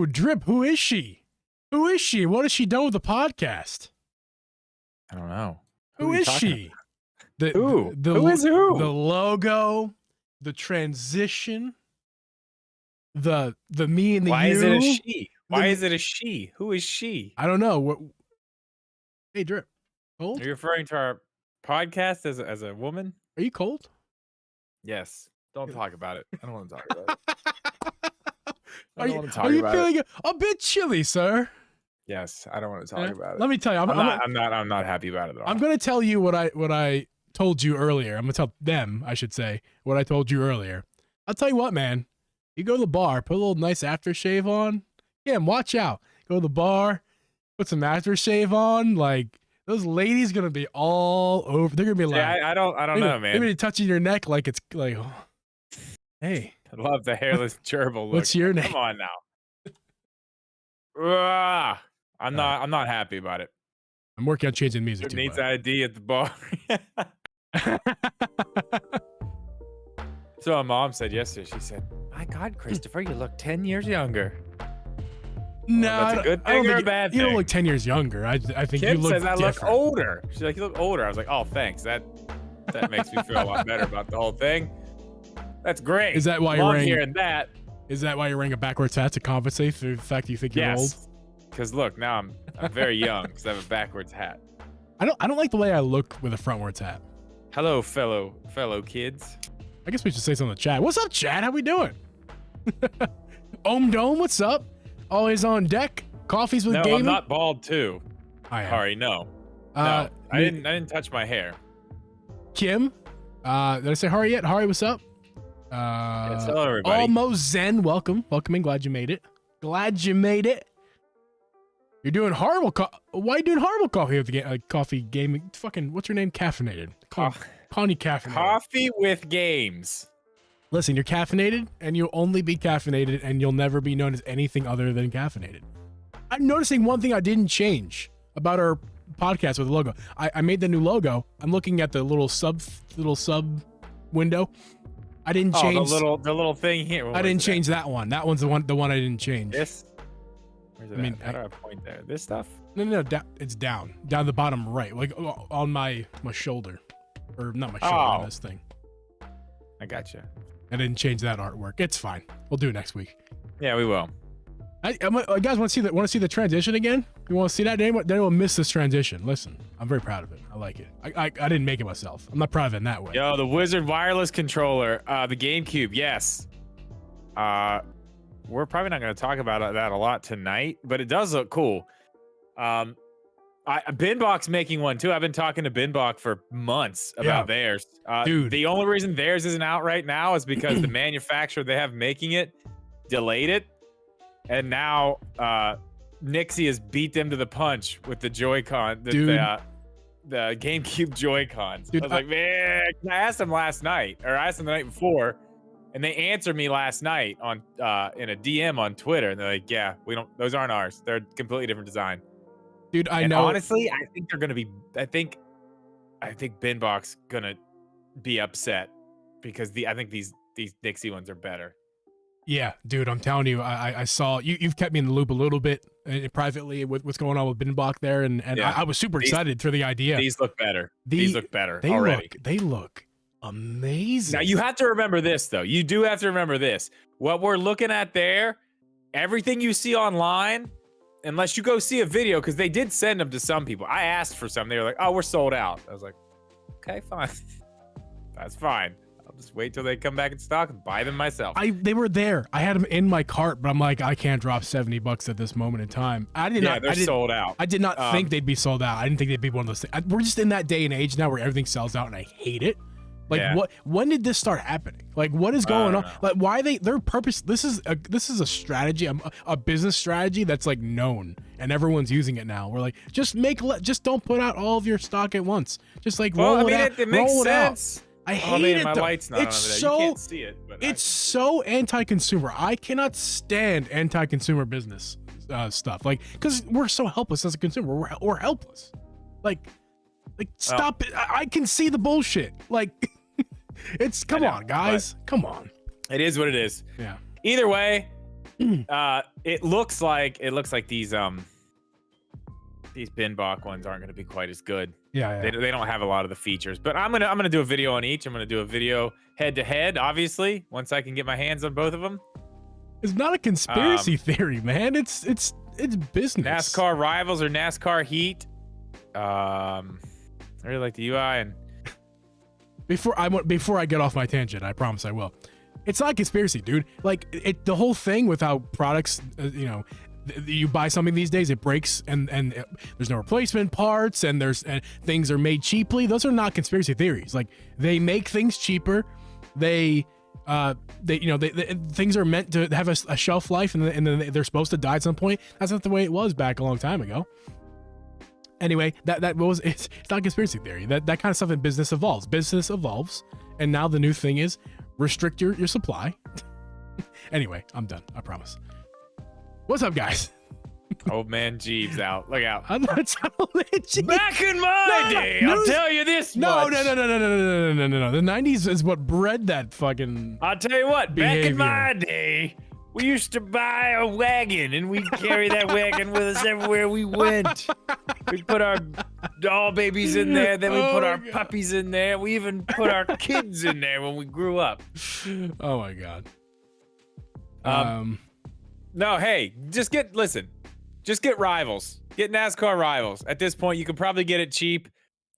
Drip, who is she? Who is she? What has she done with the podcast? I don't know. Who is she? Who is who? The logo, the transition, the me and the Why you. is it a she? Why is it a she? Who is she? I don't know. What? Hey, Drip. Cold? Are you referring to our podcast as a woman? Are you cold? Yes. Don't talk about it. I don't want to talk about it. Are you feeling a bit chilly, sir? Yes, I don't want to talk about it. Let me tell you, I'm not happy about it at all. I'm going to tell you what I told you earlier. I'm going to tell them, I should say, what I told you earlier. I'll tell you what, man. You go to the bar, put a little nice aftershave on. Yeah, watch out. Go to the bar, put some aftershave on. Like, those ladies going to be all over. They're going to be like, I don't know, man. They're going to be touching your neck like it's like, oh, hey. I love the hairless gerbil look. What's your name? Come on now. I'm not happy about it. I'm working on changing music too. Needs ID at the bar. So my mom said yesterday, she said, "My God, Christopher, you look 10 years younger." No, that's a good thing or a bad thing? You don't look 10 years younger. I think Kim you look says I different. look older. She's like, "You look older." I was like, "Oh, thanks. That makes me feel a lot better about the whole thing." That's great. Is that why you're wearing hearing that? Is that why you're wearing a backwards hat to compensate for the fact that you think you're old? Because look, now I'm very young because I have a backwards hat. I don't like the way I look with a frontwards hat. Hello, fellow kids. I guess we should say something in the chat. What's up, chat? How we doing? Dome, what's up? Always on deck. Coffees with gaming. I'm not bald too. I am. Sorry, no. No, I didn't touch my hair. Kim, did I say Hari yet? Hari, what's up? Yes, hello, everybody. Almost Zen, welcome in. Glad you made it. You're doing horrible. Why are you doing horrible coffee with the coffee gaming? Fucking, what's your name? Caffeinated. Connie caffeinated. Coffee with games. Listen, you're caffeinated, and you'll only be caffeinated, and you'll never be known as anything other than caffeinated. I'm noticing one thing I didn't change about our podcast with the logo. I made the new logo. I'm looking at the little sub window. I didn't change the little thing here. I didn't change that one. That one's the one I didn't change. This? Where's it at? How do I point there? This stuff? No, it's down the bottom right, like on my shoulder, or not my shoulder. On this thing. I gotcha. I didn't change that artwork. It's fine. We'll do it next week. Yeah, we will. Guys, want to see the transition again? You want to see that? Anyone will miss this transition. Listen, I'm very proud of it. I like it. I didn't make it myself. I'm not proud of it in that way. Yo, the Wizard wireless controller, the GameCube. Yes. We're probably not going to talk about that a lot tonight, but it does look cool. Binbox making one too. I've been talking to Binbox for months about theirs. Dude, the only reason theirs isn't out right now is because the manufacturer they have making it delayed it. And now Nixie has beat them to the punch with the Joy-Con, the GameCube Joy-Cons. I was like, man, I asked them last night, or I asked them the night before, and they answered me last night on in a DM on Twitter, and they're like, yeah, those aren't ours. They're a completely different design. Dude, I know. Honestly, I think they're gonna be. I think Binbox gonna be upset because I think these Nixie ones are better. Yeah, dude, I'm telling you, I saw you've kept me in the loop a little bit privately with what's going on with Binbox there, and yeah, I was super excited for the idea. These look better. These look better already. They look amazing. Now you have to remember this though. You do have to remember this. What we're looking at there, everything you see online, unless you go see a video, because they did send them to some people. I asked for some. They were like, "Oh, we're sold out." I was like, "Okay, fine. That's fine. I'll just wait till they come back in stock and buy them myself." They were there. I had them in my cart, but I'm like, I can't drop $70 at this moment in time. They're sold out. I did not think they'd be sold out. I didn't think they'd be one of those things. We're just in that day and age now where everything sells out, and I hate it. Like, when did this start happening? Like, what is going on? Like, why their purpose? This is a strategy, a business strategy that's like known, and everyone's using it now. We're like, just don't put out all of your stock at once. Just like roll it out. It makes sense. I hate it. My light's not it's on over there. so you can't see it, but it's so anti-consumer. I cannot stand anti-consumer business stuff. Like, because we're so helpless as a consumer. We're helpless. Like stop it. I can see the bullshit. Like, come on, guys. Come on. It is what it is. Yeah. Either way, it looks like these Binbach ones aren't going to be quite as good. Yeah, yeah. They don't have a lot of the features, but I'm gonna do a video on each. I'm gonna do a video head to head, obviously, once I can get my hands on both of them. It's not a conspiracy theory, man. It's business. NASCAR Rivals or NASCAR Heat. I really like the UI. And before I get off my tangent, I promise I will. It's not a conspiracy, dude. Like the whole thing with how products, you buy something these days, it breaks, and there's no replacement parts, and things are made cheaply. Those are not conspiracy theories. Like they make things cheaper. Things are meant to have a shelf life, and then they're supposed to die at some point. That's not the way it was back a long time ago. Anyway, it's not conspiracy theory. That kind of stuff in business evolves. Business evolves, and now the new thing is restrict your supply. Anyway, I'm done. I promise. What's up, guys? Old man Geeb's out. Look out. I'm not Old man Geeb. Back in my day, I'll tell you this much. No. The 90s is what bred that fucking I'll tell you what, behavior. Back in my day, we used to buy a wagon, and we'd carry that wagon with us everywhere we went. We put our doll babies in there, then we put our puppies in there. We even put our kids in there when we grew up. Oh my god. No, hey, just get Rivals. Get NASCAR Rivals. At this point, you can probably get it cheap.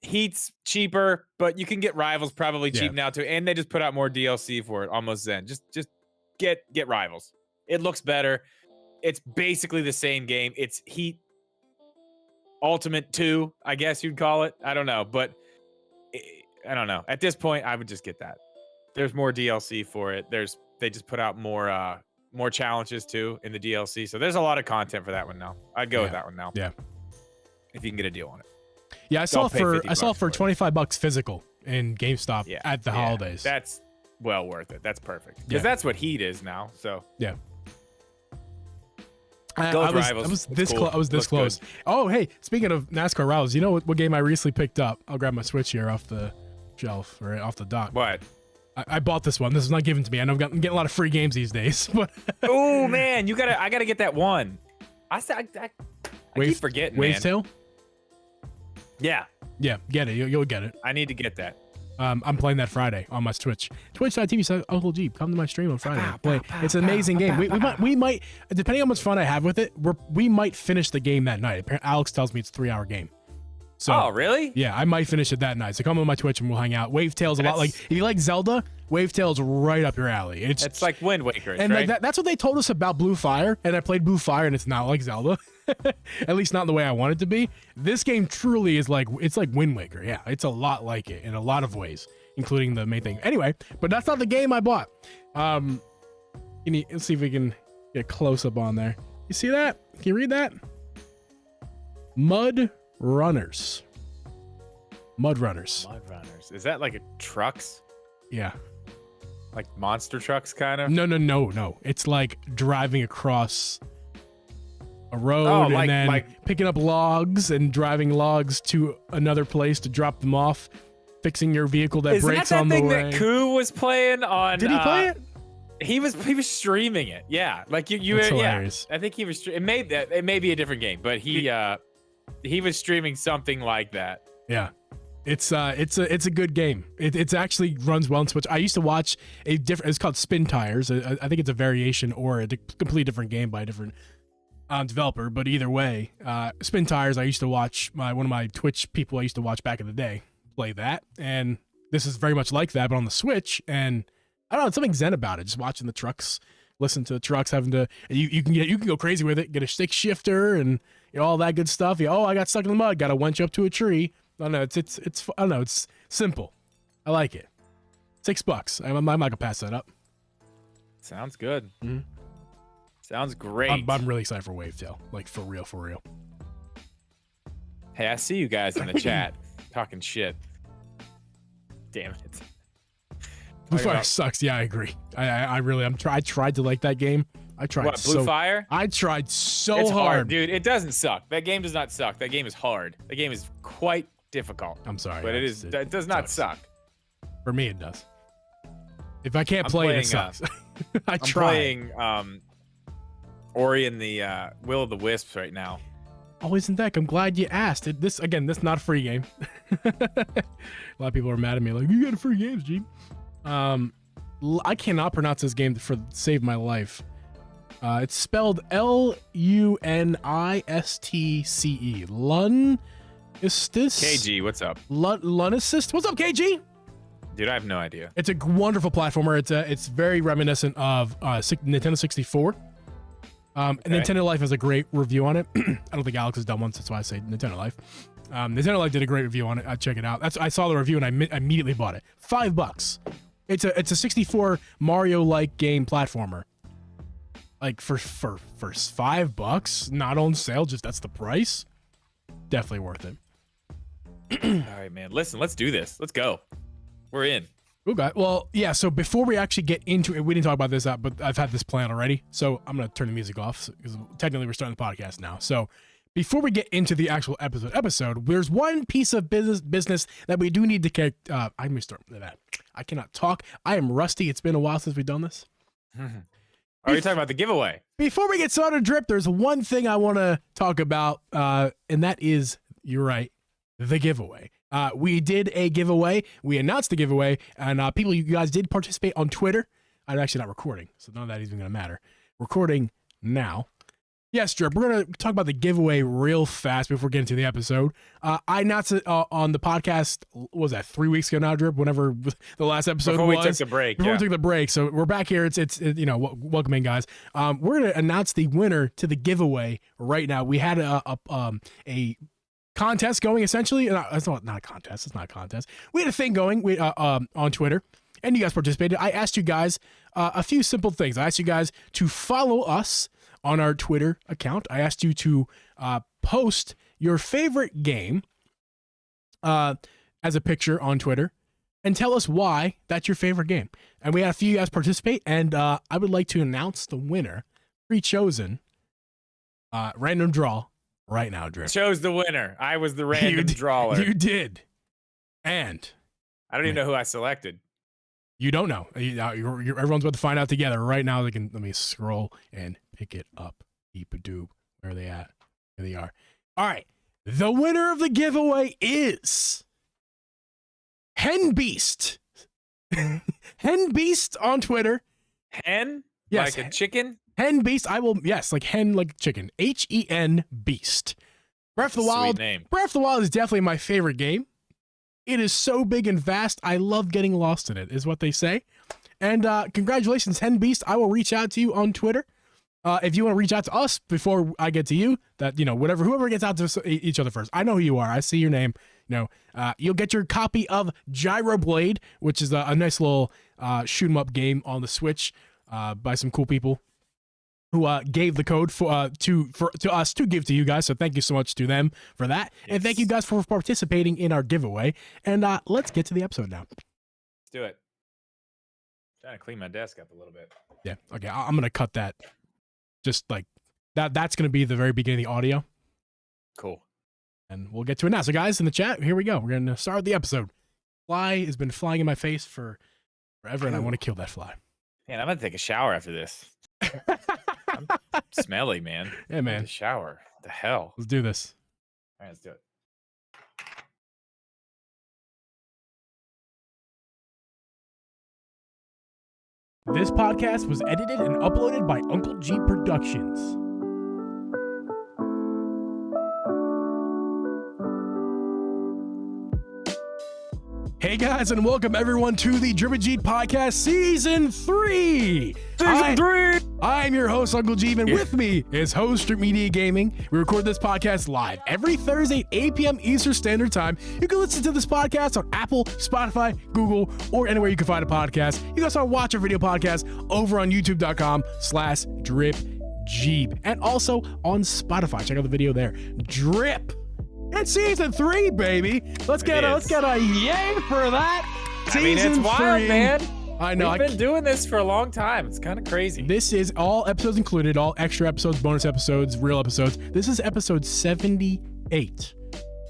Heat's cheaper, but you can get Rivals probably cheap now too. And they just put out more DLC for it almost then. Just get Rivals. It looks better. It's basically the same game. It's Heat Ultimate 2, I guess you'd call it. I don't know, but I don't know. At this point, I would just get that. There's more DLC for it. They just put out more challenges too in the DLC. So there's a lot of content for that one now. I'd go with that one now. Yeah. If you can get a deal on it. Yeah, I saw it for $25 physical in GameStop at the holidays. That's well worth it. That's perfect. Because that's what Heat is now. So yeah. I was this close. Good. Oh, hey, speaking of NASCAR Rivals, you know what game I recently picked up? I'll grab my Switch here off the shelf or off the dock. What? I bought this one. This is not given to me. I know I'm getting a lot of free games these days. But oh man, I gotta get that one. I keep forgetting. Wave's Tale? Yeah. Yeah, get it. You'll get it. I need to get that. I'm playing that Friday on my Twitch. Twitch.tv Uncle Geeb. Come to my stream on Friday. Play. It's an amazing game. We might, depending on how much fun I have with it, we might finish the game that night. Alex tells me it's a 3-hour game. So, oh, really? Yeah, I might finish it that night. So come on my Twitch and we'll hang out. Wave Tale's a lot like, if you like Zelda, Wave Tale's right up your alley. It's like Wind Waker, and right? Like that's what they told us about Blue Fire, and I played Blue Fire, and it's not like Zelda. At least not in the way I want it to be. This game truly is like, it's like Wind Waker. Yeah, it's a lot like it in a lot of ways, including the main thing. Anyway, but that's not the game I bought. Let's see if we can get a close up on there. You see that? Can you read that? Mud Runners. Is that like a trucks? Yeah. Like monster trucks, kind of? No. It's like driving across a road and then picking up logs and driving logs to another place to drop them off, fixing your vehicle that breaks on the way. Is that that thing that Koo was playing on? Did he play it? He was streaming it. Yeah, like you. That's hilarious. I think he was. It may be a different game, but he was streaming something like that. Yeah. It's a good game. It's actually runs well on Switch. I used to watch it's called Spin Tires. I think it's a variation or a completely different game by a different developer. But either way, Spin Tires. I used to watch one of my Twitch people I used to watch back in the day play that, and this is very much like that, but on the Switch. And I don't know, it's something zen about it. Just watching the trucks, listen to the trucks, having to you can go crazy with it. Get a stick shifter and all that good stuff. I got stuck in the mud. Got to winch up to a tree. No, it's I don't know. It's simple. I like it. $6. I'm not gonna pass that up. Sounds good. Mm-hmm. Sounds great. I'm really excited for Wave Tale. Like for real. Hey, I see you guys in the chat talking shit. Damn it. Blue Fire sucks. Yeah, I agree. I tried to like that game. I tried. What, Blue Fire? I tried so it's hard, dude. It doesn't suck. That game does not suck. That game is hard. That game is quite difficult. I'm sorry, but it does not suck. For me, it does. If I can't play it, it sucks. I'm playing Ori and the Will of the Wisps right now. Oh, isn't that? I'm glad you asked. This is not a free game. A lot of people are mad at me, like, you got a free games, G. I cannot pronounce this game for save my life. It's spelled Lunistce. Lun is this? KG, what's up? Lunassist. What's up, KG? Dude, I have no idea. It's a wonderful platformer. It's very reminiscent of Nintendo 64. And Nintendo Life has a great review on it. I don't think Alex has done one, so that's why I say Nintendo Life. Nintendo Life did a great review on it. I'd check it out. I saw the review and I immediately bought it. $5. It's a 64 Mario-like game platformer. Like for $5, not on sale. Just that's the price. Definitely worth it. All right, man. Listen, let's do this. Let's go. We're in. Okay. Well, yeah. So before we actually get into it, we didn't talk about this, but I've had this plan already. So I'm gonna turn the music off because technically we're starting the podcast now. So before we get into the actual episode, there's one piece of business that we do need to get. I'm gonna start with that. I cannot talk. I am rusty. It's been a while since we've done this. Are you talking about the giveaway? Before we get started, Drip, there's one thing I want to talk about, and that is, you're right, the giveaway. We did a giveaway. We announced the giveaway, and you guys did participate on Twitter. I'm actually not recording, so none of that is even going to matter. Recording now. Yes, Drip, we're going to talk about the giveaway real fast before getting to the episode. I announced it on the podcast, what was that, 3 weeks ago now, Drip? Whenever the last episode before we took the break. Before we took the break. So we're back here. It's welcome in, guys. We're going to announce the winner to the giveaway right now. We had a contest going, essentially. It's not a contest. It's not a contest. We had a thing going on Twitter, and you guys participated. I asked you guys a few simple things. I asked you guys to follow us on our Twitter account. I asked you to post your favorite game as a picture on Twitter and tell us why that's your favorite game. And we had a few guys participate, and I would like to announce the winner, pre-chosen, random draw right now, Drip. Chose the winner. I was the random drawer. You did. And I don't even know who I selected. You don't know. Everyone's about to find out together right now. Let me scroll and pick it up. Deep-a-doob. Where are they at? Here they are. All right. The winner of the giveaway is Hen Beast. Hen Beast on Twitter. Hen? Yes. Like a chicken? Hen Beast. Like hen, like chicken. Hen Beast. Breath of the Wild. Sweet name. Breath of the Wild is definitely my favorite game. It is so big and vast. I love getting lost in it, is what they say. And congratulations, Hen Beast. I will reach out to you on Twitter. If you want to reach out to us before I get to you, whoever gets out to each other first. I know who you are. I see your name. You'll get your copy of Gyro Blade, which is a nice little shoot 'em up game on the Switch by some cool people who gave the code to us to give to you guys. So thank you so much to them for that. Yes. And thank you guys for participating in our giveaway. And let's get to the episode now. Let's do it. Trying to clean my desk up a little bit. Yeah. Okay. I'm going to cut that. Just like that. That's going to be the very beginning of the audio. Cool. And we'll get to it now. So guys in the chat, here we go. We're going to start the episode. Fly has been flying in my face for forever, and I want to kill that fly. Man, I'm going to take a shower after this. I'm smelly, man. Yeah, man. Shower. What the hell? Let's do this. All right, let's do it. This podcast was edited and uploaded by Uncle Geeb Productions. Hey guys, and welcome everyone to the Drip and Geeb Podcast Season 3. Season 3! I'm your host, Uncle Geeb, and with me is host Strip Media Gaming. We record this podcast live every Thursday at 8 p.m. Eastern Standard Time. You can listen to this podcast on Apple, Spotify, Google, or anywhere you can find a podcast. You can also watch our video podcast over on youtube.com/DripGeeb and also on Spotify. Check out the video there. Drip. It's Season 3, baby. Let's get a yay for that. It's wild, man. I know. We've been doing this for a long time. It's kind of crazy. This is all episodes included, all extra episodes, bonus episodes, real episodes. This is episode 78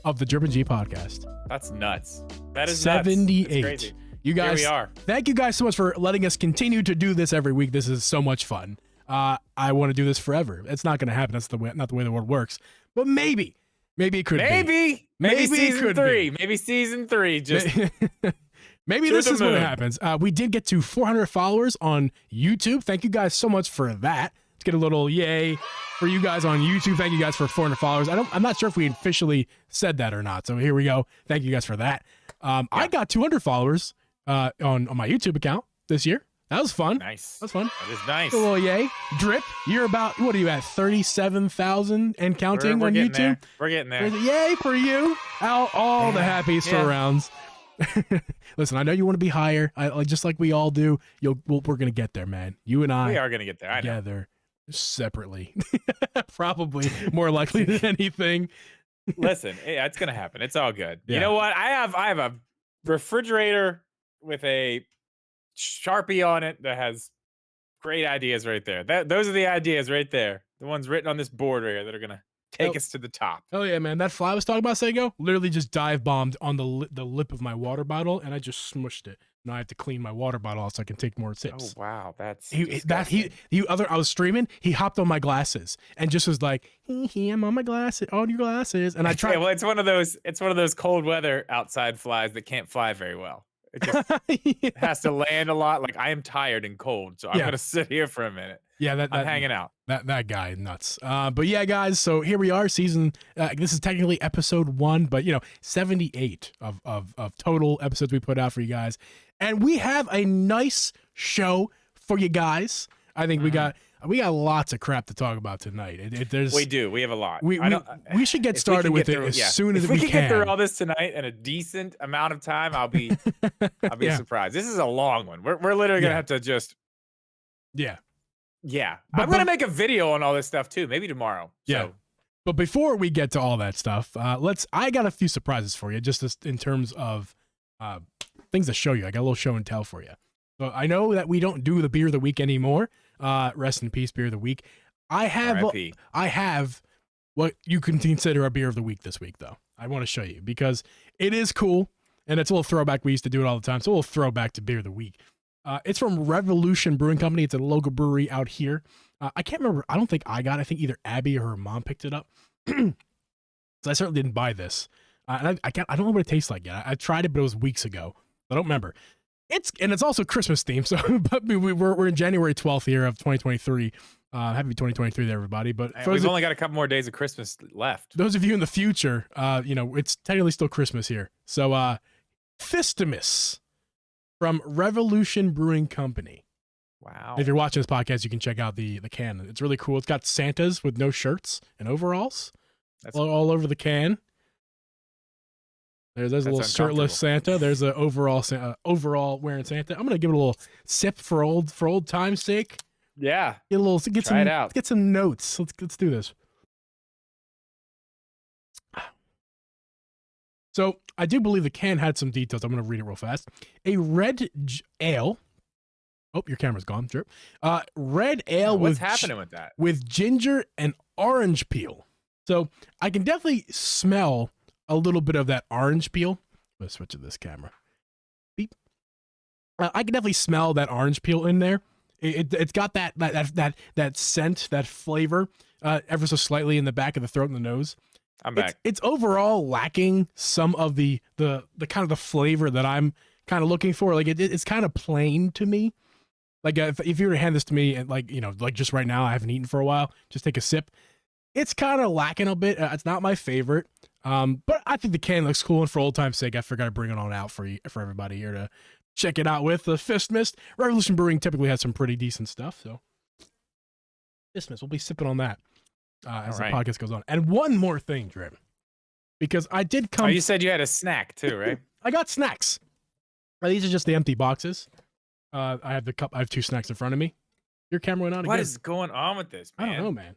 of the Drip and Geeb podcast. That's nuts. That is 78. Nuts. That's crazy. You guys, here we are. Thank you guys so much for letting us continue to do this every week. This is so much fun. I want to do this forever. It's not going to happen. That's not the way the world works. But maybe it could be. Maybe season 3. Maybe season 3. Just maybe this is what happens. We did get to 400 followers on YouTube. Thank you guys so much for that. Let's get a little yay for you guys on YouTube. Thank you guys for 400 followers. I'm not sure if we officially said that or not. So here we go. Thank you guys for that. I got 200 followers on my YouTube account this year. That was fun. Nice. That was fun. That is nice. A little yay. Drip, you're about, what are you at, 37,000 and counting on YouTube? There. We're getting there. Yay for you. All the happy surrounds. Listen, I know you want to be higher. Just like we all do. We're going to get there, man. You and I. We are going to get there. I know. Together, separately. Probably more likely than anything. Listen, it's going to happen. It's all good. Yeah. You know what? I have a refrigerator with a Sharpie on it that has great ideas right there. Those are the ideas right there. The ones written on this board right here that are going to take us to the top. Oh yeah, man. That fly I was talking about a second ago literally just dive bombed on the lip of my water bottle, and I just smushed it. Now I have to clean my water bottle off so I can take more sips. Oh wow, that's I was streaming. He hopped on my glasses and just was like, "I'm on my glasses, on your glasses." And I tried. Yeah, well, it's one of those cold weather outside flies that can't fly very well. It just has to land a lot. Like, I am tired and cold, so I'm gonna sit here for a minute. Yeah, I'm hanging out. That guy nuts. But yeah, guys. So here we are, season. This is technically episode 1, but 78 of total episodes we put out for you guys, and we have a nice show for you guys. I think we got lots of crap to talk about tonight. We do. We have a lot. We should get started with it as soon as we can. If we can get through all this tonight in a decent amount of time, I'll be surprised. This is a long one. We're literally gonna have to just. Yeah. I'm gonna make a video on all this stuff too. Maybe tomorrow. So. But before we get to all that stuff, I got a few surprises for you, just in terms of things to show you. I got a little show and tell for you. So I know that we don't do the beer of the week anymore. Rest in peace, beer of the week. I have what you can consider a beer of the week this week, though. I want to show you because it is cool, and it's a little throwback. We used to do it all the time, so a little throwback to beer of the week. It's from Revolution Brewing Company. It's a local brewery out here. I can't remember. I don't think I got it. I think either Abby or her mom picked it up. So I certainly didn't buy this. And I don't know what it tastes like yet. I tried it, but it was weeks ago. I don't remember. It's also Christmas themed. So, but we're in January 12th here of 2023. Happy 2023 there, everybody. But we've only got a couple more days of Christmas left. Those of you in the future, it's technically still Christmas here. So, Fistimus from Revolution Brewing Company. Wow. If you're watching this podcast, you can check out the can. It's really cool. It's got Santas with no shirts and overalls. That's all over the can. There's a little shirtless Santa. There's an overall wearing Santa. I'm gonna give it a little sip for old time's sake. Yeah. Try it out. Let's get some notes. Let's do this. So I do believe the can had some details. I'm gonna read it real fast. A red ale. Oh, your camera's gone. Drip. Red ale what's happening with that? With ginger and orange peel. So I can definitely smell a little bit of that orange peel. Let's switch to this camera. Beep. I can definitely smell that orange peel in there. It's got that scent, that flavor, ever so slightly in the back of the throat and the nose. I'm back. It's overall lacking some of the kind of the flavor that I'm kind of looking for. Like it's kind of plain to me. Like if you were to hand this to me and like just right now, I haven't eaten for a while, just take a sip. It's kind of lacking a bit. It's not my favorite. But I think the can looks cool, and for old time's sake, I figured I'd bring it on out for everybody here to check it out with. The Fist Mist. Revolution Brewing typically has some pretty decent stuff, so Fist Mist, we'll be sipping on that as the podcast goes on. And one more thing, Drip, because I did come. Oh, you said you had a snack too, right? I got snacks. These are just the empty boxes. I have the cup. I have 2 snacks in front of me. Your camera went on again. What is going on with this, man? I don't know, man.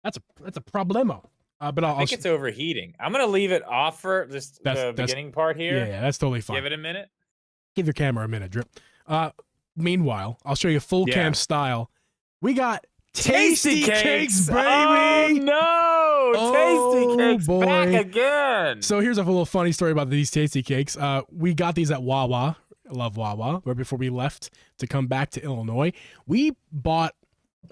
That's a problemo. But I think it's overheating. I'm gonna leave it off for just the beginning part here. Yeah, that's totally fine. Give it a minute. Give your camera a minute, Drip. Meanwhile, I'll show you full cam style. We got Tasty Cakes, baby! Oh no! Tasty Cakes boy. Back again. So here's a little funny story about these Tasty Cakes. We got these at Wawa. I love Wawa. Right before we left to come back to Illinois, we bought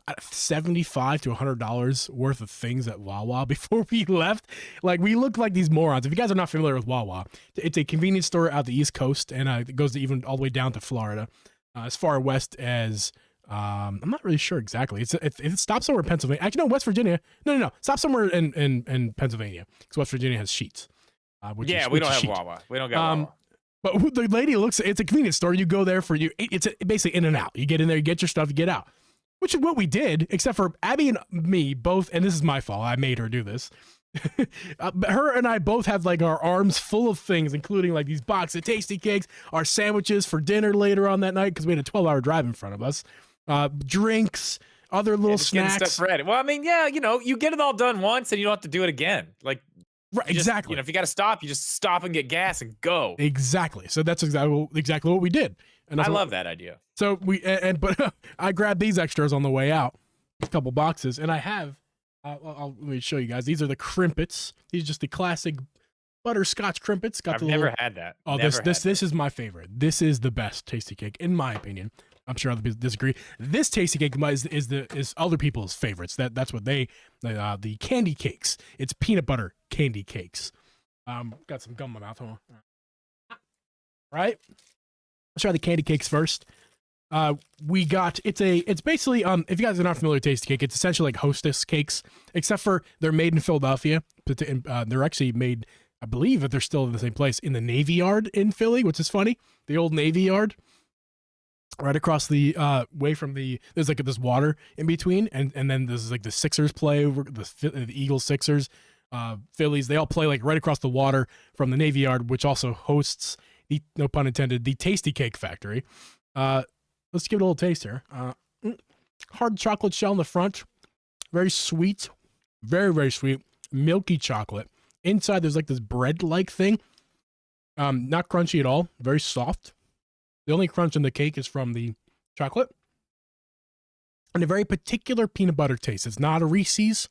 $75 to $100 worth of things at Wawa before we left. Like, we look like these morons. If you guys are not familiar with Wawa, it's a convenience store out the East Coast, and it goes even all the way down to Florida, as far west as I'm not really sure exactly. It stops somewhere in Pennsylvania. Actually, no, West Virginia. No. Stop somewhere in Pennsylvania, because West Virginia has Sheetz. We don't have Wawa. We don't got Wawa. But the lady looks. It's a convenience store. You go there for you. It's basically in and out. You get in there, you get your stuff, you get out. Which is what we did, except for Abby and me both, and this is my fault. I made her do this. Her and I both have like our arms full of things, including like these boxes of tasty cakes, our sandwiches for dinner later on that night, because we had a 12-hour drive in front of us, drinks, other little snacks. Stuff ready. Well, I mean, yeah, you get it all done once, and you don't have to do it again. Like, right, exactly. If you got to stop, you just stop and get gas and go. Exactly. So that's exactly what we did. And I love that idea. So but I grabbed these extras on the way out, a couple boxes, and I have. Let me show you guys. These are the crimpets. These are just the classic butterscotch crimpets. I've never had that. Oh, this is my favorite. This is the best tasty cake in my opinion. I'm sure other people disagree. This tasty cake is other people's favorites. That's what the candy cakes. It's peanut butter candy cakes. Got some gum in my mouth. Hold on. Right. Let's try the candy cakes first. It's basically if you guys are not familiar with tasty cake, it's essentially like Hostess cakes, except for they're made in Philadelphia. They're actually made, I believe that they're still in the same place, in the Navy Yard in Philly, which is funny. The old Navy Yard, right across the way from there's like this water in between, and then there's like the Sixers play over the Eagles, Sixers, Phillies. They all play like right across the water from the Navy Yard, which also hosts no pun intended, the Tasty Cake Factory. Let's give it a little taste here. Hard chocolate shell in the front. Very sweet. Very, very sweet. Milky chocolate. Inside, there's like this bread-like thing. Not crunchy at all. Very soft. The only crunch in the cake is from the chocolate. And a very particular peanut butter taste. It's not a Reese's.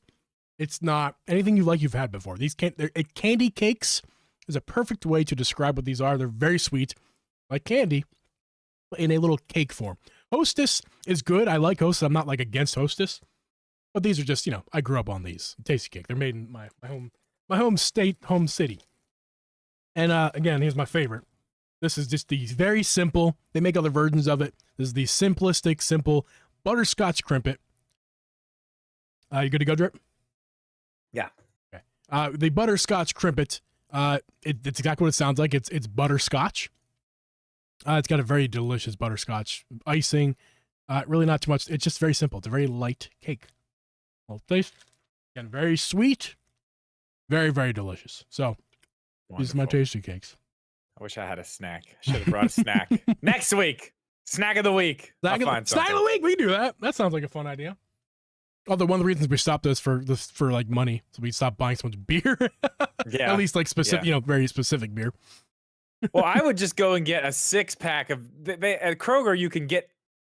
It's not anything you've had before. These candy cakes is a perfect way to describe what these are. They're very sweet, like candy, in a little cake form. Hostess is good. I like Hostess. I'm not like against Hostess, but these are just, I grew up on these. Tasty cake. They're made in my home city. And again, here's my favorite. This is just these very simple. They make other versions of it. This is the simplistic, simple butterscotch crimpet. You good to go, Drip? Yeah. Okay. The butterscotch crimpet. It's exactly what it sounds like. It's butterscotch. It's got a very delicious butterscotch icing. Really not too much. It's just very simple. It's a very light cake. Well, taste. Again, very sweet. Very, very delicious. So, these are my tasty cakes. I wish I had a snack. Should have brought a snack. Next week. Snack of the week. Snack of the week. We can do that. That sounds like a fun idea. Although one of the reasons we stopped this for like money, so we stopped buying so much beer. Yeah. At least like specific, very specific beer. Well, I would just go and get a 6-pack of. At Kroger, you can get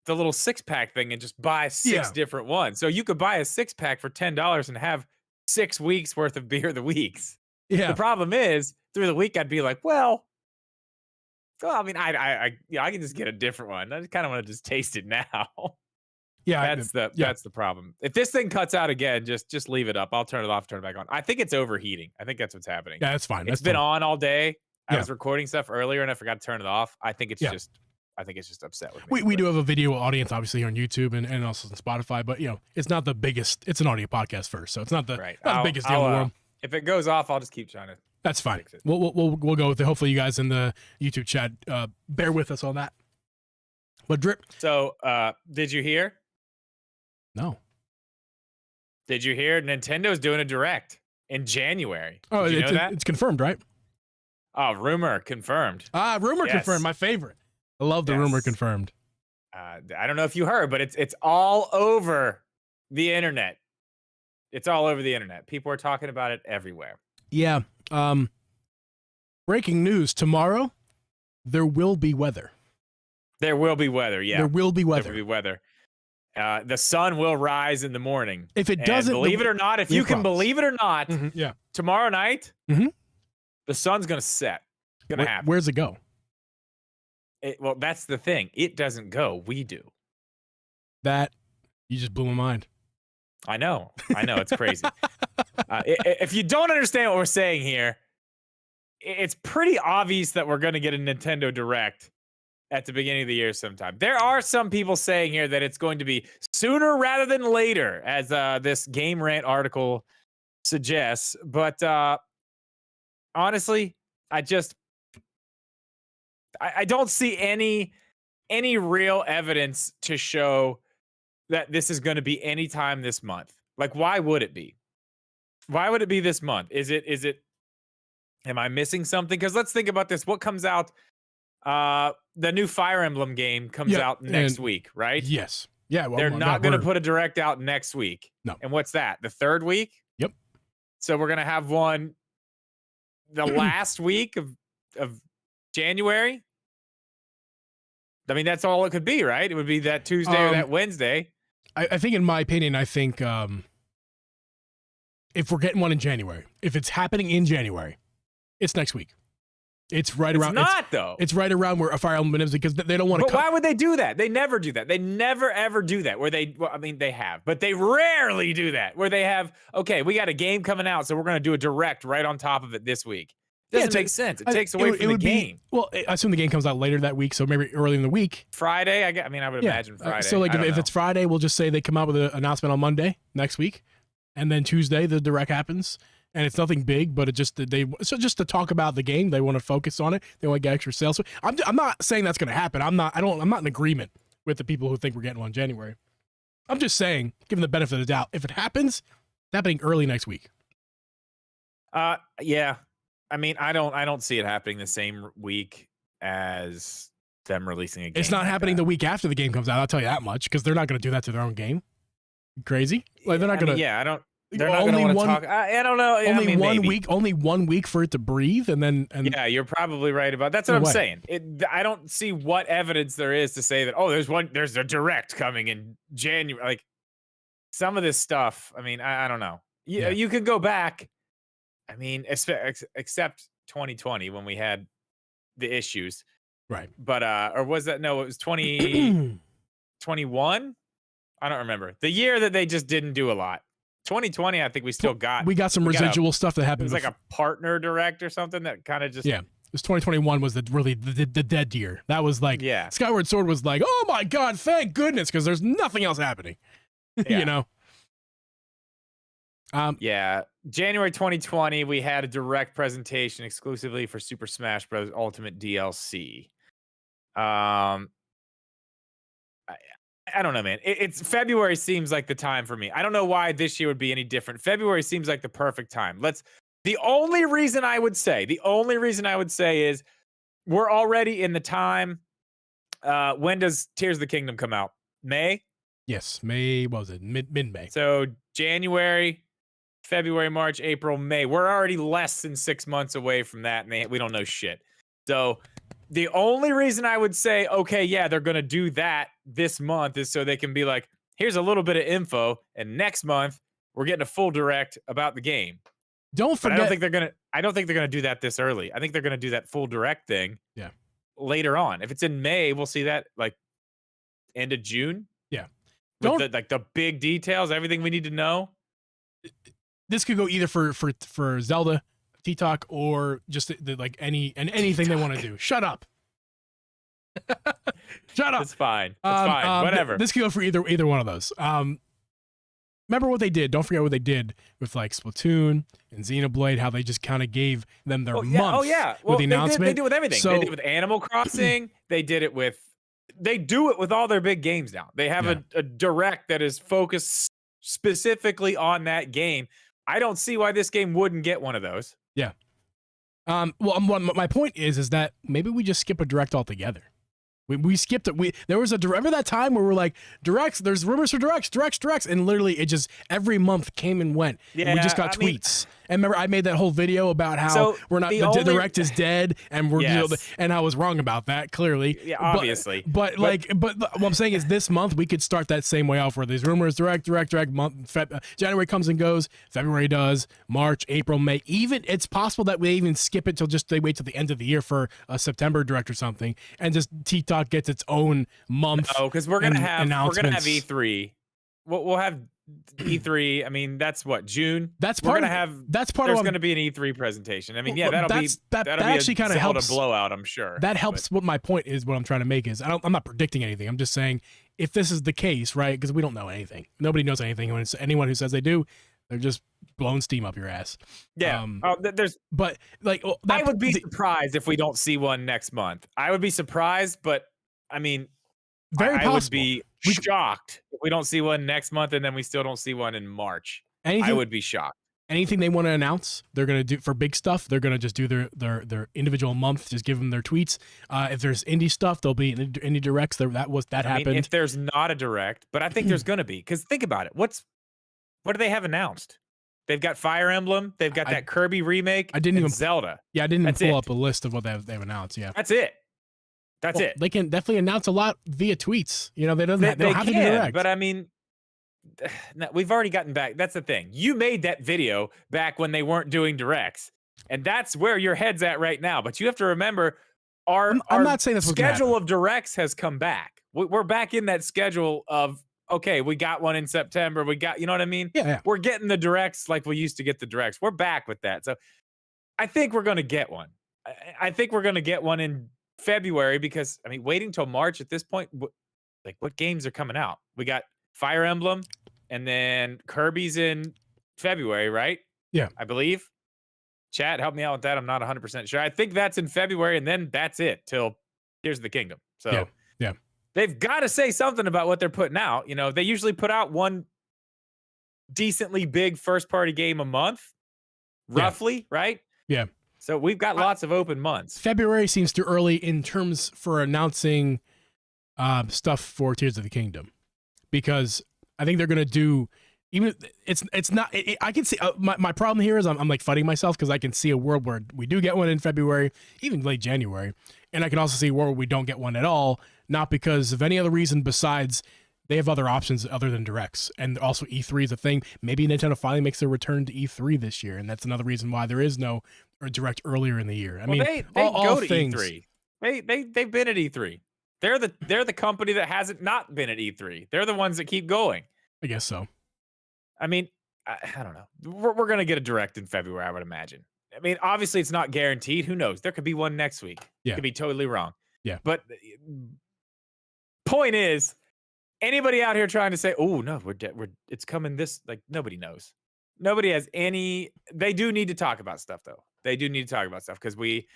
the little 6-pack thing and just buy 6 different ones. So you could buy a 6-pack for $10 and have 6 weeks worth of beer the weeks. Yeah. The problem is through the week I'd be like, well, I mean, I can just get a different one. I just kind of want to just taste it now. Yeah, that's the problem. If this thing cuts out again, just leave it up. I'll turn it off, turn it back on. I think it's overheating. I think that's what's happening. Yeah, that's fine. It's been on all day. I was recording stuff earlier and I forgot to turn it off. I think it's just upset with me. We do have a video audience obviously on YouTube and also on Spotify, but it's not the biggest. It's an audio podcast first, so it's not the biggest deal in the world. If it goes off, I'll just keep trying to. That's fine. We'll go with it. Hopefully, you guys in the YouTube chat bear with us on that. But Drip. So, did you hear? No. Did you hear? Nintendo's doing a direct in January. Oh, you know that? It's confirmed, right? Oh, rumor confirmed. Rumor confirmed. My favorite. I love the rumor confirmed. I don't know if you heard, but it's all over the internet. It's all over the internet. People are talking about it everywhere. Yeah. Breaking news. Tomorrow, there will be weather. There will be weather, yeah. There will be weather. There will be weather. The sun will rise in the morning. If it doesn't, believe it or not, if you can believe it or not, tomorrow night, the sun's going to set. It's going to happen. Where's it go? Well, that's the thing. It doesn't go. We do. That You just blew my mind. I know, it's crazy. If you don't understand what we're saying here, it's pretty obvious that we're going to get a Nintendo Direct at the beginning of the year sometime. There are some people saying here that it's going to be sooner rather than later, as this Game Rant article suggests. But honestly, I don't see any real evidence to show that this is going to be anytime this month. Like, why would it be? Why would it be this month? Is it, am I missing something? Because let's think about this. What comes out? The new Fire Emblem game comes out next week, right? Yes. Yeah. Well, they're not going to put a direct out next week. No. And what's that? The third week? Yep. So we're going to have one the last week of January. I mean, that's all it could be, right? It would be that Tuesday or that Wednesday. I think, in my opinion, if we're getting one in January, if it's happening in January, it's next week. It's right around. It's not, though. It's right around where a Fire Emblem is, because they don't want to. But why would they do that? They never do that. They never ever do that. Where they, well, I mean, they have, but they rarely do that. Where they have, okay, we got a game coming out, so we're going to do a direct right on top of it this week. Doesn't make sense. It takes away from the game. Well, I assume the game comes out later that week, so maybe early in the week. Friday, I mean, I would imagine Friday. So, like, if it's Friday, we'll just say they come out with an announcement on Monday next week, and then Tuesday the direct happens, and it's nothing big, but just to talk about the game, they want to focus on it. They want to get extra sales. So I'm not saying that's going to happen. I'm not in agreement with the people who think we're getting one in January. I'm just saying, given the benefit of the doubt, if it happens, it's happening early next week. Yeah. I mean, I don't see it happening the same week as them releasing a game. It's not happening the week after the game comes out. I'll tell you that much, because they're not going to do that to their own game. Crazy? Like, they're not going to. Yeah, I don't. They're not going to want to talk. I don't know. Only 1 week for it to breathe, and yeah, you're probably right about. That's what I'm saying. I don't see what evidence there is to say that. Oh, there's a direct coming in January. Like, some of this stuff. I mean, I don't know. You can go back. I mean, except 2020 when we had the issues, right? But or was that, no? It was 2021. I don't remember the year that they just didn't do a lot. 2020, I think we still got. We got some residual stuff that happened. It was like a partner direct or something that kind of just. Yeah, it was 2021 was the dead year. That was like, yeah. Skyward Sword was like, oh my god, thank goodness, because there's nothing else happening. Yeah. You know. Yeah, January 2020, we had a direct presentation exclusively for Super Smash Bros. Ultimate DLC. I don't know, man. It's February seems like the time for me. I don't know why this year would be any different. February seems like the perfect time. The only reason I would say is we're already in the time. When does Tears of the Kingdom come out? May? Yes, May. What was it? Mid-May. So January, February, March, April, May. We're already less than 6 months away from that, and we don't know shit. So the only reason I would say, okay, yeah, they're going to do that this month is so they can be like, here's a little bit of info, and next month we're getting a full direct about the game. Don't forget. But I don't think they're gonna do that this early. I think they're gonna do that full direct thing. Yeah. Later on, if it's in May, we'll see that like end of June. Yeah. With the big details, everything we need to know. This could go either for Zelda, TOTK, or just anything they want to do. Shut up. Shut up. It's fine. It's fine. Whatever. This could go for either one of those. Remember what they did. Don't forget what they did with like Splatoon and Xenoblade, how they just kind of gave them their month with the announcement. They do it with everything. They did it with Animal Crossing. They do it with all their big games now. They have a direct that is focused specifically on that game. I don't see why this game wouldn't get one of those. Yeah. Well, my point is that maybe we just skip a direct altogether. We skipped it. There was remember that time where we're like, directs, there's rumors for directs, and literally it just every month came and went. Yeah, and we just got tweets. And remember, I made that whole video about how the direct is dead, and and I was wrong about that clearly. Yeah, obviously. But what I'm saying is, this month we could start that same way off, where there's rumors, direct month. January comes and goes, February does, March, April, May. Even it's possible that we even skip it till they wait till the end of the year for a September direct or something, and just TOTK gets its own month. No, because we're gonna have E3. we'll have E3. I mean, that's what, June. That's We're part gonna of have. that's part There's of going to be an E3 presentation. I mean, yeah, well, that'll that be actually kind a of Zelda helps. blowout, I'm sure. That helps. What my point is, what I'm trying to make is, I'm not predicting anything. I'm just saying if this is the case, right? Because we don't know anything. Nobody knows anything. When it's anyone who says they do, they're just blowing steam up your ass. Yeah. But like, I would be surprised if we don't see one next month. I would be surprised, but I mean, very possible. I would be shocked if we don't see one next month and then we still don't see one in March. I would be shocked. Anything they want to announce, they're going to do for big stuff. They're going to just do their individual month. Just give them their tweets. If there's indie stuff, there'll be indie directs. That happened. Mean, if there's not a direct, but I think there's going to be, because think about it. What do they have announced? They've got Fire Emblem. They've got that Kirby remake. I didn't even Zelda. Yeah, I didn't even pull up a list of what they've announced. Yeah, that's it. That's it. They can definitely announce a lot via tweets. You know, they don't have to do direct. But I mean, we've already gotten back. That's the thing. You made that video back when they weren't doing directs, and that's where your head's at right now. But you have to remember, I'm not saying that's schedule of directs has come back. We're back in that schedule of, okay, we got one in September. We got, you know what I mean? Yeah. We're getting the directs like we used to get the directs. We're back with that. So I think we're going to get one. I think we're going to get one in February, because I mean, waiting till March at this point, like, what games are coming out? We got Fire Emblem and then Kirby's in February, right? Yeah, I believe. Chat, help me out with that. I'm not 100% sure. I think that's in February, and then that's it till Tears of the Kingdom. So yeah. They've got to say something about what they're putting out. You know, they usually put out one decently big first-party game a month, roughly, right? Yeah. So we've got lots of open months. February seems too early in terms for announcing stuff for Tears of the Kingdom, because I think they're going to do, even it's not. I can see my problem here is I'm like fighting myself, because I can see a world where we do get one in February, even late January, and I can also see a world where we don't get one at all, not because of any other reason besides they have other options other than directs. And also E3 is a thing. Maybe Nintendo finally makes their return to E3 this year, and that's another reason why there is no direct earlier in the year. I mean, they go to E3. They've been at E3. They're the company that hasn't not been at E3. They're the ones that keep going. I guess so. I mean, I don't know. We're going to get a direct in February, I would imagine. I mean, obviously it's not guaranteed. Who knows? There could be one next week. Yeah. Could be totally wrong. Yeah. But point is, anybody out here trying to say, "Oh no, it's coming," this, like, nobody knows. Nobody has any. They do need to talk about stuff, though. They do need to talk about stuff, because we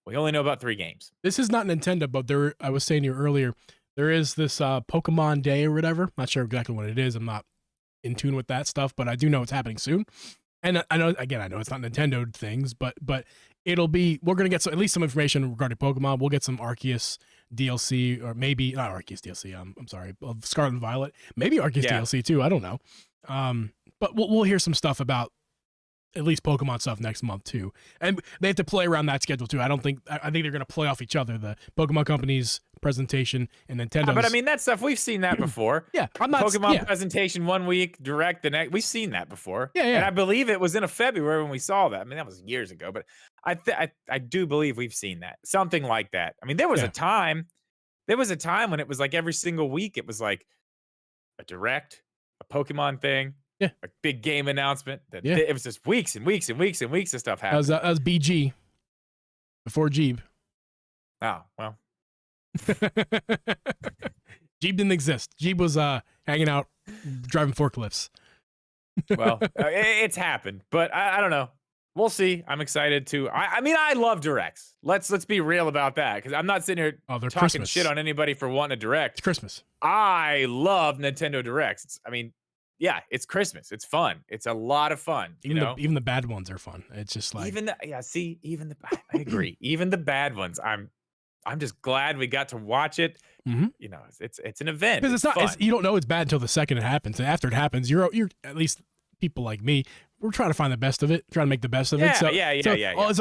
only know about 3 games. This is not Nintendo, but I was saying to you earlier, there is this Pokemon Day or whatever. Not sure exactly what it is. I'm not in tune with that stuff, but I do know it's happening soon. And I know it's not Nintendo things, but it'll be, we're going to get at least some information regarding Pokemon. We'll get some Arceus DLC, or maybe not Arceus DLC. I'm sorry, Scarlet and Violet, maybe Arceus DLC too. I don't know. But we'll hear some stuff about at least Pokemon stuff next month too. And they have to play around that schedule too. I think they're going to play off each other, the Pokemon company's presentation and Nintendo's. But I mean, that stuff, we've seen that before. Yeah, I'm not Pokemon presentation one week, direct the next. We've seen that before. Yeah. And I believe it was in February when we saw that. I mean, that was years ago, but I do believe we've seen that, something like that. I mean, there was a time when it was like every single week it was like a direct, a Pokemon thing, a big game announcement. It was just weeks and weeks and weeks and weeks of stuff happening. That was BG before Geeb. Oh, well. Geeb didn't exist. Geeb was hanging out driving forklifts. Well, it's happened, but I don't know. We'll see. I'm excited to. I mean, I love directs. Let's be real about that, because I'm not sitting here talking Christmas shit on anybody for wanting a direct. It's Christmas. I love Nintendo directs. It's Christmas. It's fun. It's a lot of fun. Even the bad ones are fun. It's just like I agree. Even the bad ones. I'm just glad we got to watch it. Mm-hmm. You know, it's an event. Because you don't know it's bad until the second it happens. And after it happens, you're at least people like me, we're trying to find the best of it, trying to make the best of it. So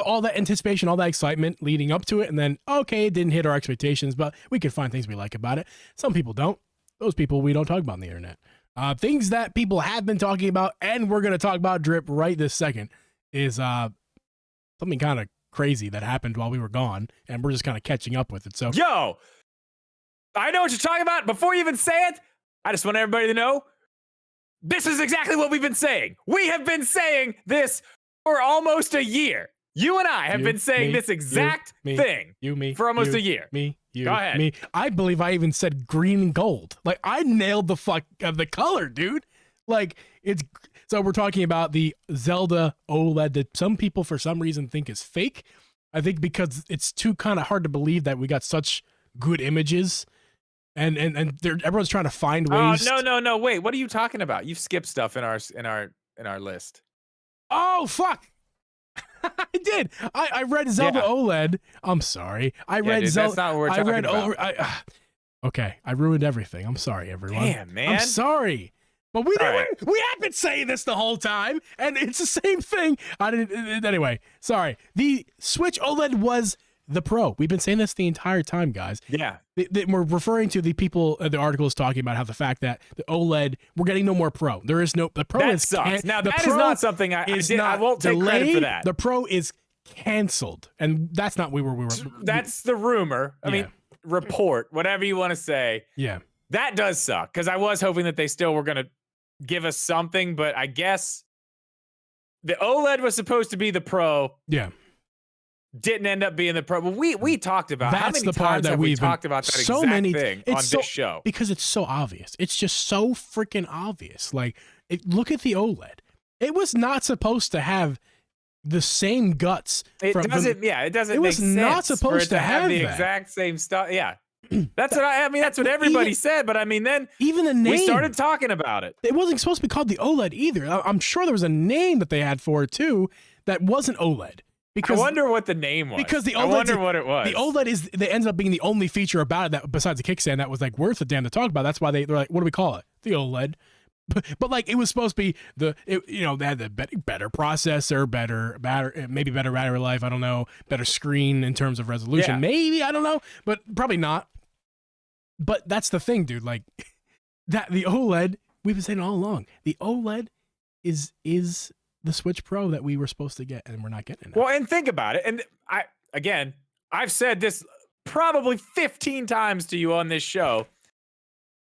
all that anticipation, all that excitement leading up to it, and then it didn't hit our expectations, but we can find things we like about it. Some people don't. Those people we don't talk about on the internet. Things that people have been talking about, and we're going to talk about drip right this second, is something kind of crazy that happened while we were gone, and we're just kind of catching up with it. So, I know what you're talking about. Before you even say it, I just want everybody to know This is exactly what we've been saying. We have been saying this for almost a year. You and I have been saying this exact thing for almost a year. Go ahead. I believe I even said green and gold. Like, I nailed the fuck of the color, dude. Like, it's so we're talking about the Zelda OLED that some people for some reason think is fake. I think because it's too kind of hard to believe that we got such good images, and everyone's trying to find ways. No. Wait, what are you talking about? You've skipped stuff in our list. Oh fuck. I did. I read Zelda OLED. I'm sorry. I read Zelda. That's not what we're talking about. Okay, I ruined everything. I'm sorry, everyone. Damn, man. I'm sorry. But we have been saying this the whole time, and it's the same thing. Anyway, sorry. The Switch OLED was the Pro. We've been saying this the entire time, guys. Yeah. We're referring to the people, the articles talking about how the fact that the OLED, we're getting no more Pro. There is no, the Pro that sucks. Now, that is not something I won't take credit for that. The Pro is canceled, and that's not we were. That's the rumor. I mean, report, whatever you want to say. Yeah. That does suck, because I was hoping that they still were going to give us something, but I guess the OLED was supposed to be the Pro. Yeah. Didn't end up being the Pro. Well, we talked about that's how many the part times that have we we've talked about that so exact many thing on this show? Because it's so obvious. It's just so freaking obvious. Like, look at the OLED. It was not supposed to have the same guts. It doesn't make sense. It was not supposed to have the exact same stuff. Yeah. That's what I mean. That's what everybody said. But I mean, then even the name, we started talking about it. It wasn't supposed to be called the OLED either. I'm sure there was a name that they had for it too that wasn't OLED. Because, I wonder what the name was. Because the OLED, I wonder what it was. The OLED they ended up being the only feature about it that, besides the kickstand, that was like worth a damn to talk about. That's why they're like, what do we call it? The OLED. But like, it was supposed to be they had the better processor, better battery, maybe better battery life. I don't know, better screen in terms of resolution. Maybe, I don't know, but probably not. But that's the thing, dude. Like, that the OLED, we've been saying all along, the OLED is the Switch Pro that we were supposed to get, and we're not getting it. Well, and think about it. And I've said this probably 15 times to you on this show.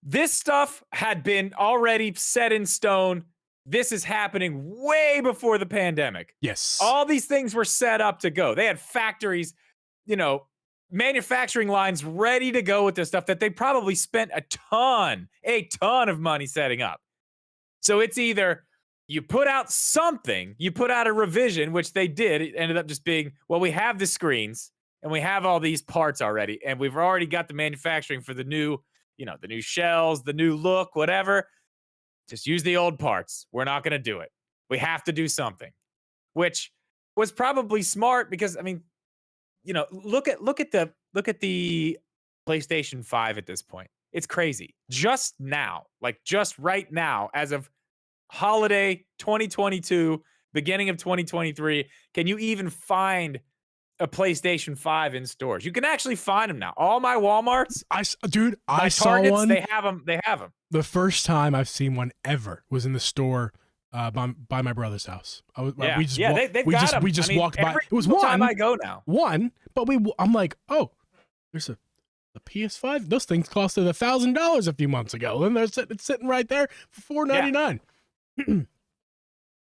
This stuff had been already set in stone. This is happening way before the pandemic. Yes. All these things were set up to go. They had factories, manufacturing lines ready to go with this stuff that they probably spent a ton of money setting up. So it's either you put out something, you put out a revision, which they did. It ended up just being, well, we have the screens and we have all these parts already, and we've already got the manufacturing for the new, the new shells, the new look, whatever. Just use the old parts. We're not going to do it. We have to do something, which was probably smart because, I mean, look at the PlayStation 5 at this point. It's crazy. Just right now, as of holiday 2022, beginning of 2023, can you even find a PlayStation 5 in stores? You can actually find them now. All my Walmarts, I saw Targets, one. They have them. The first time I've seen one ever was in the store by my brother's house. They've got them. We just walked by. It was one one. time I go now. One, but I'm like, oh, there's a PS5. Those things costed $1,000 a few months ago, and it's sitting right there for $499.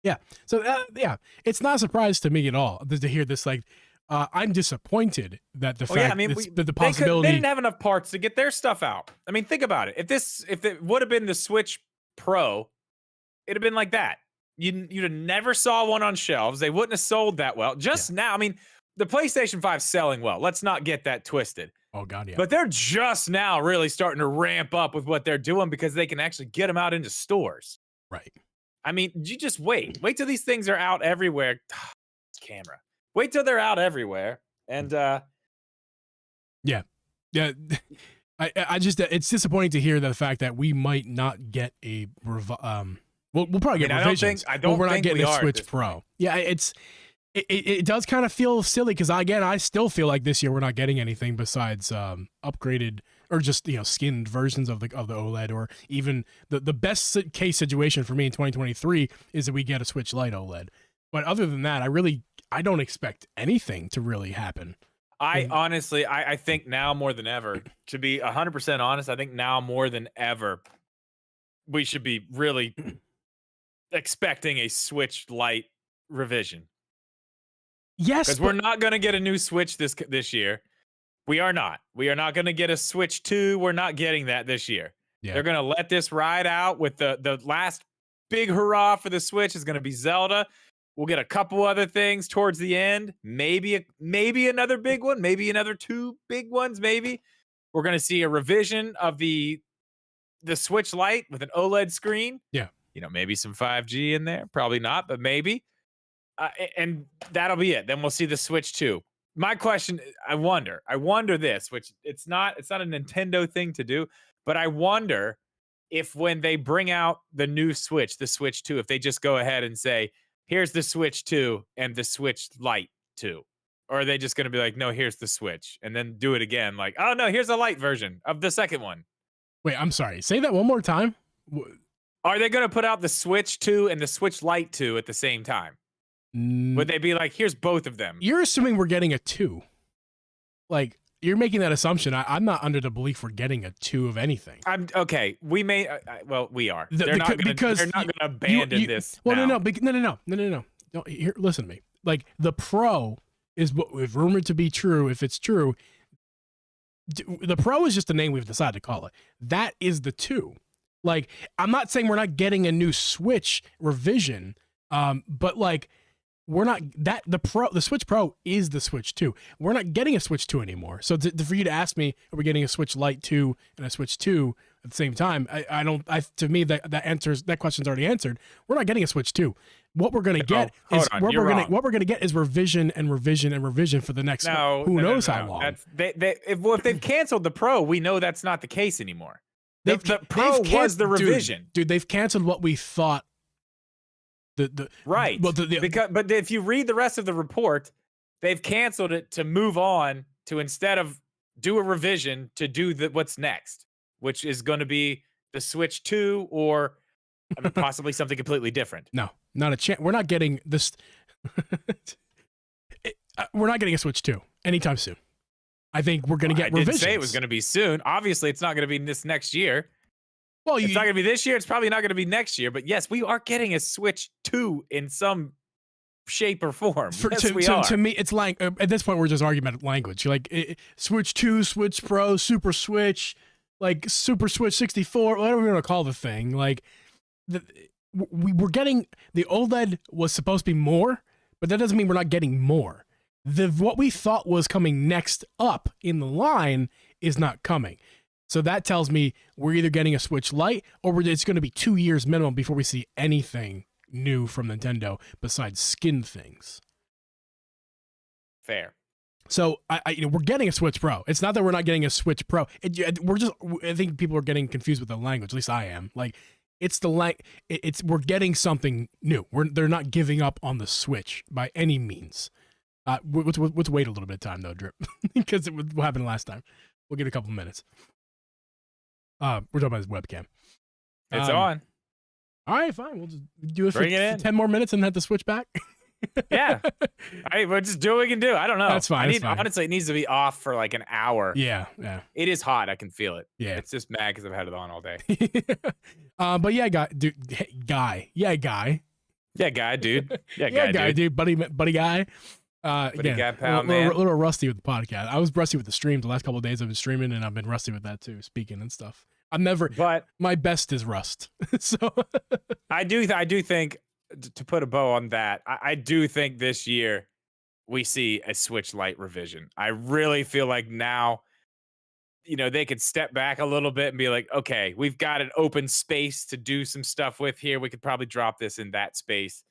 Yeah. So it's not a surprise to me at all to hear this. Like, I'm disappointed that the the possibility they didn't have enough parts to get their stuff out. I mean, think about it. If it would have been the Switch Pro, it'd have been like that. You'd have never saw one on shelves. They wouldn't have sold that well. Now, I mean, the PlayStation 5's selling well. Let's not get that twisted. Oh God, yeah. But they're just now really starting to ramp up with what they're doing because they can actually get them out into stores. Right. I mean, you just wait till these things are out everywhere. Camera. Wait till they're out everywhere. And yeah. I just it's disappointing to hear the fact that we might not get a we'll probably get revisions. I don't think we're not getting a Switch Pro. Yeah, it does kind of feel silly because again, I still feel like this year we're not getting anything besides upgraded or just skinned versions of the OLED, or even the best case situation for me in 2023 is that we get a Switch Lite OLED. But other than that, I don't expect anything to really happen. Honestly, I think now more than ever, to be 100% honest, I think now more than ever, we should be really expecting a Switch Lite revision. Yes, because we're not going to get a new Switch this year. We are not. We are not going to get a Switch 2. We're not getting that this year. Yeah. They're going to let this ride out with the last big hurrah for the Switch is going to be Zelda. We'll get a couple other things towards the end. Maybe another big one. Maybe another 2 big ones. Maybe we're going to see a revision of the Switch Lite with an OLED screen. Yeah. Maybe some 5G in there. Probably not, but maybe. And that'll be it. Then we'll see the Switch 2. My question, I wonder this, which it's not a Nintendo thing to do, but I wonder if when they bring out the new Switch, the Switch 2, if they just go ahead and say, here's the Switch 2 and the Switch Lite 2. Or are they just going to be like, no, here's the Switch, and then do it again? Like, oh, no, here's a Lite version of the second one. Wait, I'm sorry. Say that one more time. Are they going to put out the Switch 2 and the Switch Lite 2 at the same time? Would they be like, here's both of them? You're assuming we're getting a 2. Like, you're making that assumption. I'm not under the belief we're getting a 2 of anything. I'm okay. We may. Well, we are. They're not going to abandon this. Well, now. No. Here, listen to me. Like, the Pro is what we've rumored to be true. If it's true, the Pro is just the name we've decided to call it. That is the 2. Like, I'm not saying we're not getting a new Switch revision, but like, we're not that the Switch Pro is the Switch 2. We're not getting a Switch 2 anymore. So for you to ask me, are we getting a Switch Lite 2 and a Switch 2 at the same time? To me, that question's already answered. We're not getting a Switch 2. What we're going to get is revision and revision and revision for the next who knows how long. If they've canceled the Pro, we know that's not the case anymore. The Pro was the revision. Dude, they've canceled what we thought. Right. But if you read the rest of the report, they've canceled it to move on to, instead of do a revision, to do what's next, which is going to be the Switch 2 or possibly something completely different. No, not a chance. We're not getting this. We're not getting a Switch 2 anytime soon. I think we're going to get revisions. I didn't say it was going to be soon. Obviously, it's not going to be this next year. Well, it's not going to be this year. It's probably not going to be next year. But yes, we are getting a Switch 2 in some shape or form. To me, it's like, at this point, we're just arguing about language. Like, Switch 2, Switch Pro, Super Switch, like Super Switch 64, whatever we want to call the thing. Like, we were getting, the OLED was supposed to be more, but that doesn't mean we're not getting more. What we thought was coming next up in the line is not coming. So that tells me we're either getting a Switch Lite or it's going to be 2 years minimum before we see anything new from Nintendo besides skin things. Fair. So we're getting a Switch Pro. It's not that we're not getting a Switch Pro. I think people are getting confused with the language. At least I am. Like, we're getting something new. They're not giving up on the Switch by any means. Let's wait a little bit of time though, Drip, because it what happened last time. We'll get a couple minutes. We're talking about his webcam. It's on. All right, fine. We'll just do it for 10 more minutes and then have to switch back. Yeah. We'll just do what we can do. I don't know. That's fine. Honestly, it needs to be off for like an hour. Yeah. It is hot. I can feel it. Yeah. It's just mad because I've had it on all day. But yeah, guy. Yeah, guy. Yeah, guy, dude. Yeah, guy, dude. Buddy guy. Buddy guy, pal, a little rusty with the podcast. I was rusty with the streams the last couple of days. I've been streaming and I've been rusty with that too, speaking and stuff. But my best is rust. So I do think, to put a bow on that, I do think this year we see a Switch Lite revision. I really feel like now, they could step back a little bit and be like, okay, we've got an open space to do some stuff with here. We could probably drop this in that space.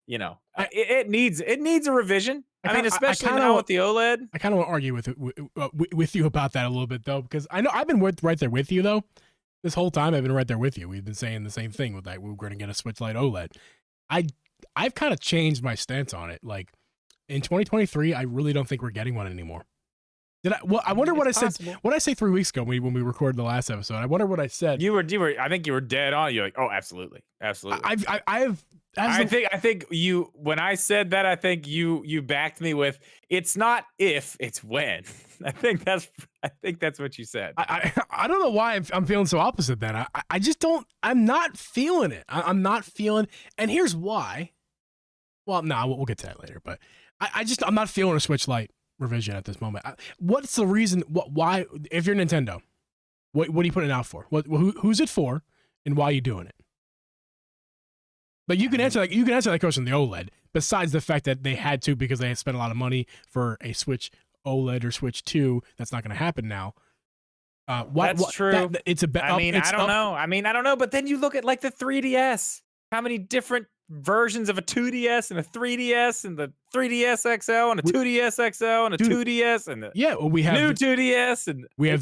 It needs a revision. Especially now with the OLED. I kind of want to argue with you about that a little bit though, because I know I've been right there with you though. This whole time I've been right there with you. We've been saying the same thing with we're going to get a Switch Lite OLED. I've kind of changed my stance on it. Like in 2023, I really don't think we're getting one anymore. I wonder what I said. What did I say 3 weeks ago when we recorded the last episode? I wonder what I said. You were. I think you were dead on. You're like, oh, absolutely. I've I think you, when I said that, I think you backed me with, it's not if, it's when. I think that's what you said. I don't know why I'm feeling so opposite then. I just don't, I'm not feeling it. I'm not feeling, and here's why. Well, no, we'll get to that later, but I'm not feeling a Switch Lite revision at this moment. What's the reason, why, if you're Nintendo, what are you putting it out for? Who's it for, and why are you doing it? But you can answer that question, the OLED, besides the fact that they had to because they had spent a lot of money for a Switch OLED or Switch 2. That's not going to happen now. That's true. It's a I mean, I don't know. But then you look at like the 3DS. How many different versions of a 2DS and a 3DS and the 3DS XL and a 2DS XL and a 2DS and we have new 2DS and we're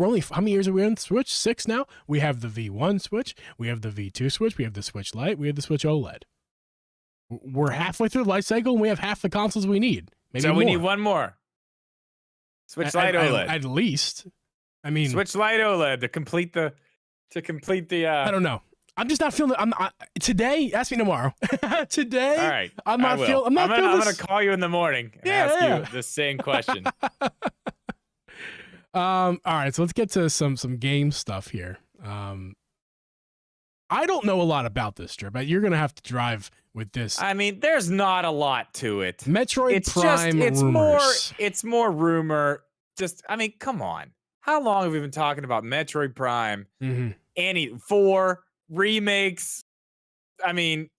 only, how many years are we on Switch? 6 now. We have the V1 Switch, we have the V2 Switch, we have the Switch Lite, we have the Switch OLED. We're halfway through the life cycle and we have half the consoles we need. Maybe so more. We need one more. Switch Lite OLED. At least. I mean, Switch Lite OLED to complete the I don't know. I'm just not feeling it. Today, ask me tomorrow. Today, all right, I'm not feeling. I'm gonna call you in the morning and ask you the same question. All right, so let's get to some game stuff here. I don't know a lot about this, Drew, but you're gonna have to drive with this. I mean, there's not a lot to it. Metroid Prime rumors. It's more rumor. Just, I mean, come on. How long have we been talking about Metroid Prime? Mm-hmm. 4 remakes. I mean,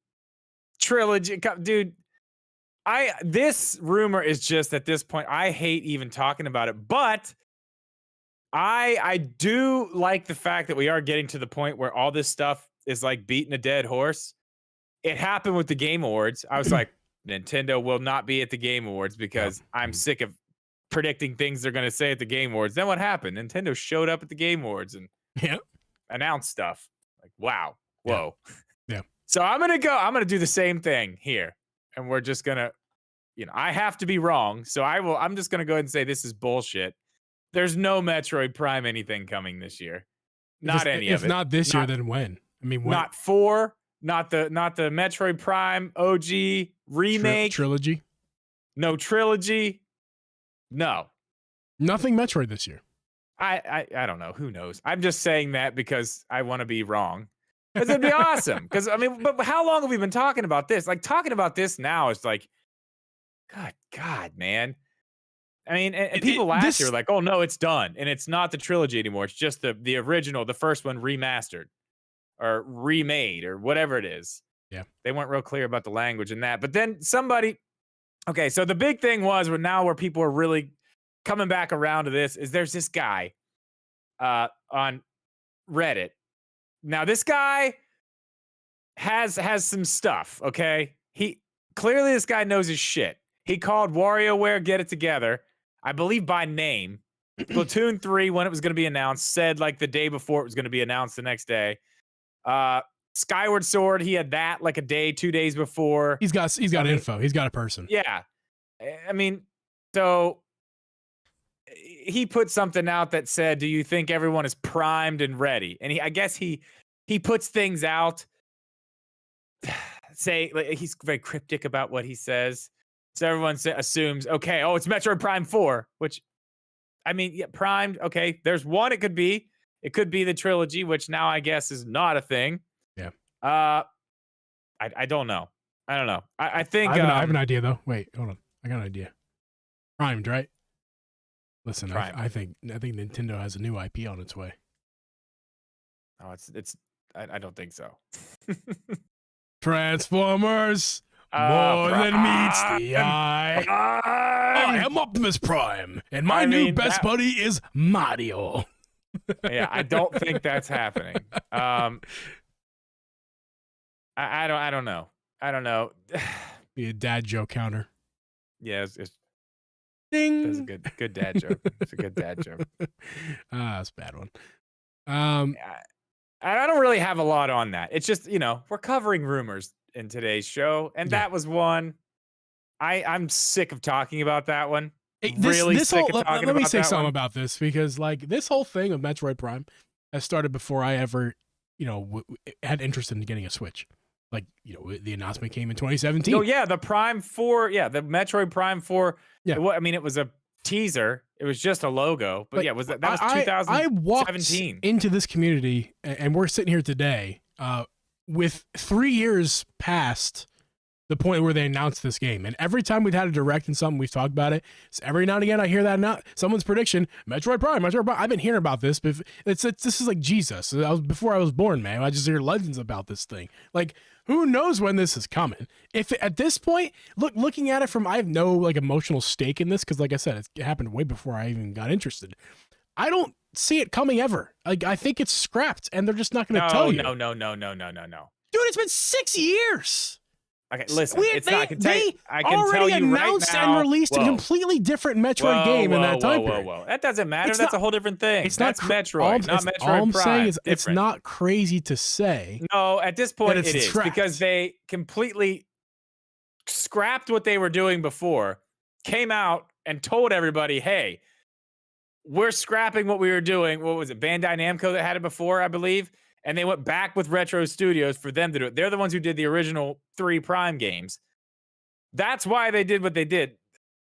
trilogy, dude. This rumor is just, at this point, I hate even talking about it, but I do like the fact that we are getting to the point where all this stuff is like beating a dead horse. It happened with the Game Awards. I was like, Nintendo will not be at the Game Awards because I'm sick of predicting things they're going to say at the Game Awards. Then what happened? Nintendo showed up at the Game Awards and announced stuff. Like, wow, whoa. Yeah. So I'm going to do the same thing here. And we're just going to, I have to be wrong. So I'm just going to go ahead and say this is bullshit. There's no Metroid Prime anything coming this year. Not any of it. If not this year, then when? I mean, when? Not 4, not the Metroid Prime OG remake. Trilogy? No trilogy. No. Nothing Metroid this year. I don't know. Who knows? I'm just saying that because I want to be wrong. Because it'd be awesome. Because, I mean, but how long have we been talking about this? Like, talking about this now is like, God, man. I mean, and people last year were like, oh, no, it's done. And it's not the trilogy anymore. It's just the original, the first one remastered or remade or whatever it is. Yeah. They weren't real clear about the language and that. But then okay, so the big thing was where people are really coming back around to this is there's this guy on Reddit. Now, this guy has some stuff, okay? Clearly this guy knows his shit. He called WarioWare Get It Together, I believe by name. Splatoon 3, when it was going to be announced, said like the day before it was going to be announced the next day. Skyward Sword, he had that like a day, 2 days before. He's got info. He's got a person. Yeah. I mean, so he put something out that said, do you think everyone is primed and ready? And I guess he puts things out, say, like, he's very cryptic about what he says. So everyone assumes, okay, it's Metroid Prime 4, which, I mean, yeah, primed. Okay, there's one. It could be the trilogy, which now I guess is not a thing. Yeah. I don't know. I don't know. I think I have an idea though. Wait, hold on. I got an idea. Primed, right? Listen, I think Nintendo has a new IP on its way. Oh, I don't think so. Transformers, more than meets the eye. I am Optimus Prime, and my new best buddy is Mario. Yeah, I don't think that's happening. I don't know. I don't know. Be a dad joke counter. Yeah, it's ding. That's a good dad joke. It's a good dad joke. That's a bad one. I don't really have a lot on that. It's just, we're covering rumors in today's show, and that was one. I'm sick of talking about that one. Hey, let me say something about this, because like this whole thing of Metroid Prime has started before I ever, had interest in getting a Switch. Like, the announcement came in 2017. Oh yeah, the Prime 4, yeah, the Metroid Prime 4. Yeah. I mean, it was a teaser. It was just a logo, but Like, yeah, that was I 2017. walked into this community, and we're sitting here today with 3 years past the point where they announced this game. And every time we've had a direct and something, we've talked about it. So every now and again, I hear that now someone's prediction, Metroid Prime. I've been hearing about this, but this is like Jesus. Before I was born, man. I just hear legends about this thing. Like, who knows when this is coming? If at this point, looking at it from, I have no like emotional stake in this because, like I said, it happened way before I even got interested. I don't see it coming ever. Like, I think it's scrapped, and they're just not going to tell you. No. Dude, it's been 6 years. Okay, listen. They already announced and released a completely different Metroid game in that time period. Whoa. That doesn't matter. That's a whole different thing. That's Metroid, not Metroid All I'm Prime. saying is it's not crazy to say. No, at this point it is scrapped. because they completely scrapped what they were doing before, came out and told everybody, hey, we're scrapping what we were doing. What was it? Bandai Namco that had it before, I believe. And they went back with Retro Studios for them to do it. They're the ones who did the original 3 Prime games. That's why they did what they did.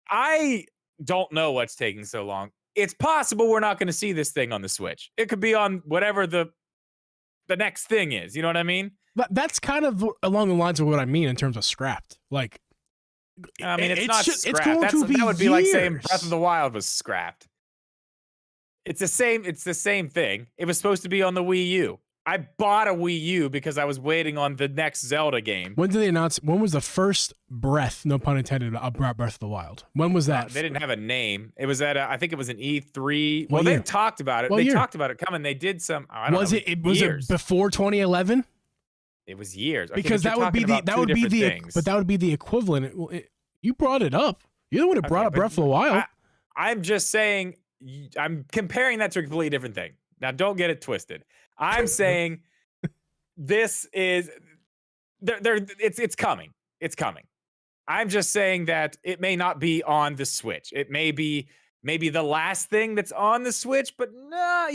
I don't know what's taking so long. It's possible we're not going to see this thing on the Switch. It could be on whatever the next thing is. You know what I mean? But that's kind of along the lines of what I mean in terms of scrapped. Like, I mean, it's not scrapped. It's going to be that would be years. like saying Breath of the Wild was scrapped. It's the same thing. It was supposed to be on the Wii U. I bought a Wii U because I was waiting on the next Zelda game. When did they announce? When was the first Breath, no pun intended, of Breath of the Wild? When was that? They didn't have a name. It was at I think it was an E3. What Well, year? they talked about it. Talked about it coming. They did some. I don't know. Was it before 2011? It was years. Okay, because that would be the equivalent. You brought it up. You're the one who brought up Breath of the Wild. I'm just saying. I'm comparing that to a completely different thing. Now, don't get it twisted. I'm saying this is it's coming. It's coming. I'm just saying that it may not be on the Switch. It may be maybe the last thing that's on the Switch, but nah,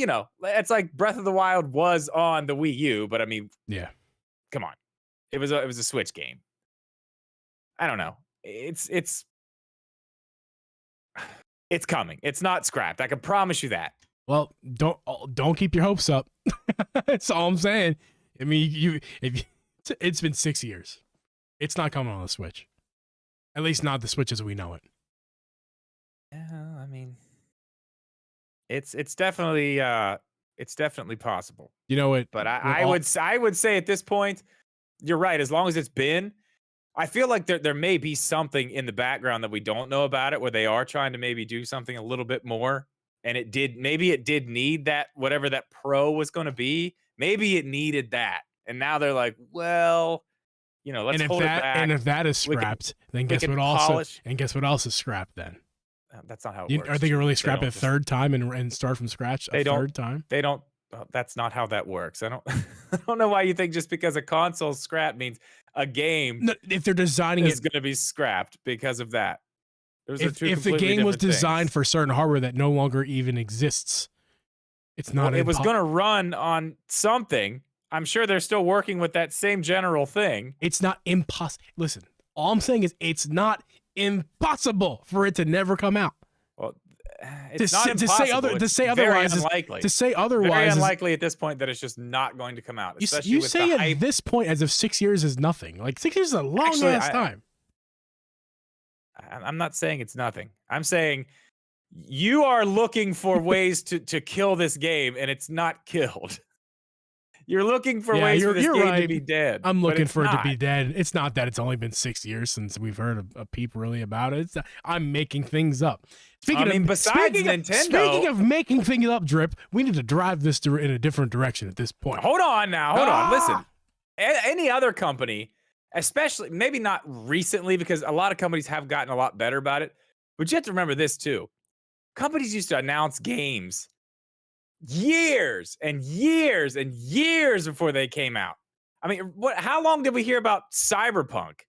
it's like Breath of the Wild was on the Wii U, but I mean, yeah, come on, it was a Switch game. I don't know. It's coming. It's not scrapped. I can promise you that. Well, don't keep your hopes up. That's all I'm saying. I mean, it's been 6 years. It's not coming on the Switch. At least not the Switch as we know it. Yeah, I mean, it's definitely possible. You know what? But I would say at this point, you're right. As long as it's been, I feel like there may be something in the background that we don't know about it, where they are trying to maybe do something a little bit more. And it did need that, whatever that Pro was going to be. Maybe it needed that. And now they're like, well, let's hold it back. And if that is scrapped, then guess what else is scrapped then? That's not how it works. Are they going to really scrap it a third time and start from scratch third time? They don't. That's not how that works. I don't know why you think just because a console's scrapped means a game. No, if they're designing is going to be scrapped because of that. If the game was designed for certain hardware that no longer even exists, it's not. It was going to run on something. I'm sure they're still working with that same general thing. It's not impossible. Listen, all I'm saying is it's not impossible for it to never come out. Well, it's not impossible. To say otherwise, unlikely. To say otherwise, very unlikely at this point that it's just not going to come out. You say at this point as if 6 years is nothing. Like 6 years is a long ass time. I'm not saying it's nothing. I'm saying you are looking for ways to kill this game, and it's not killed. You're looking for ways for this game to be dead. I'm looking for it to be dead. It's not that it's only been 6 years since we've heard a peep really about it. I'm making things up. Speaking of making things up, Drip, we need to drive this in a different direction at this point. Hold on now. Hold on. Listen. Any other company, especially maybe not recently, because a lot of companies have gotten a lot better about it, but you have to remember this too. Companies used to announce games years and years and years before they came out. I mean, how long did we hear about Cyberpunk?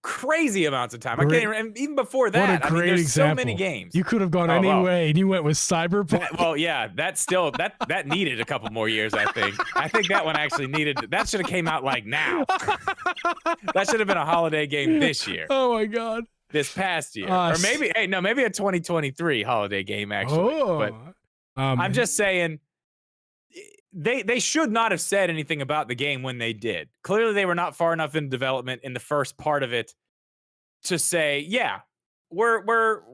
crazy amounts of time. I can't even, and even before that, what a great there's example. so many games. You could have gone any way, and you went with Cyberpunk. Well, yeah, that's still that needed a couple more years. I think that one actually needed. That should have came out like now. That should have been a holiday game this year. Oh my god. This past year, or maybe maybe a 2023 holiday game actually. But I'm just saying. They should not have said anything about the game when they did. Clearly, they were not far enough in development in the first part of it to say, yeah, we're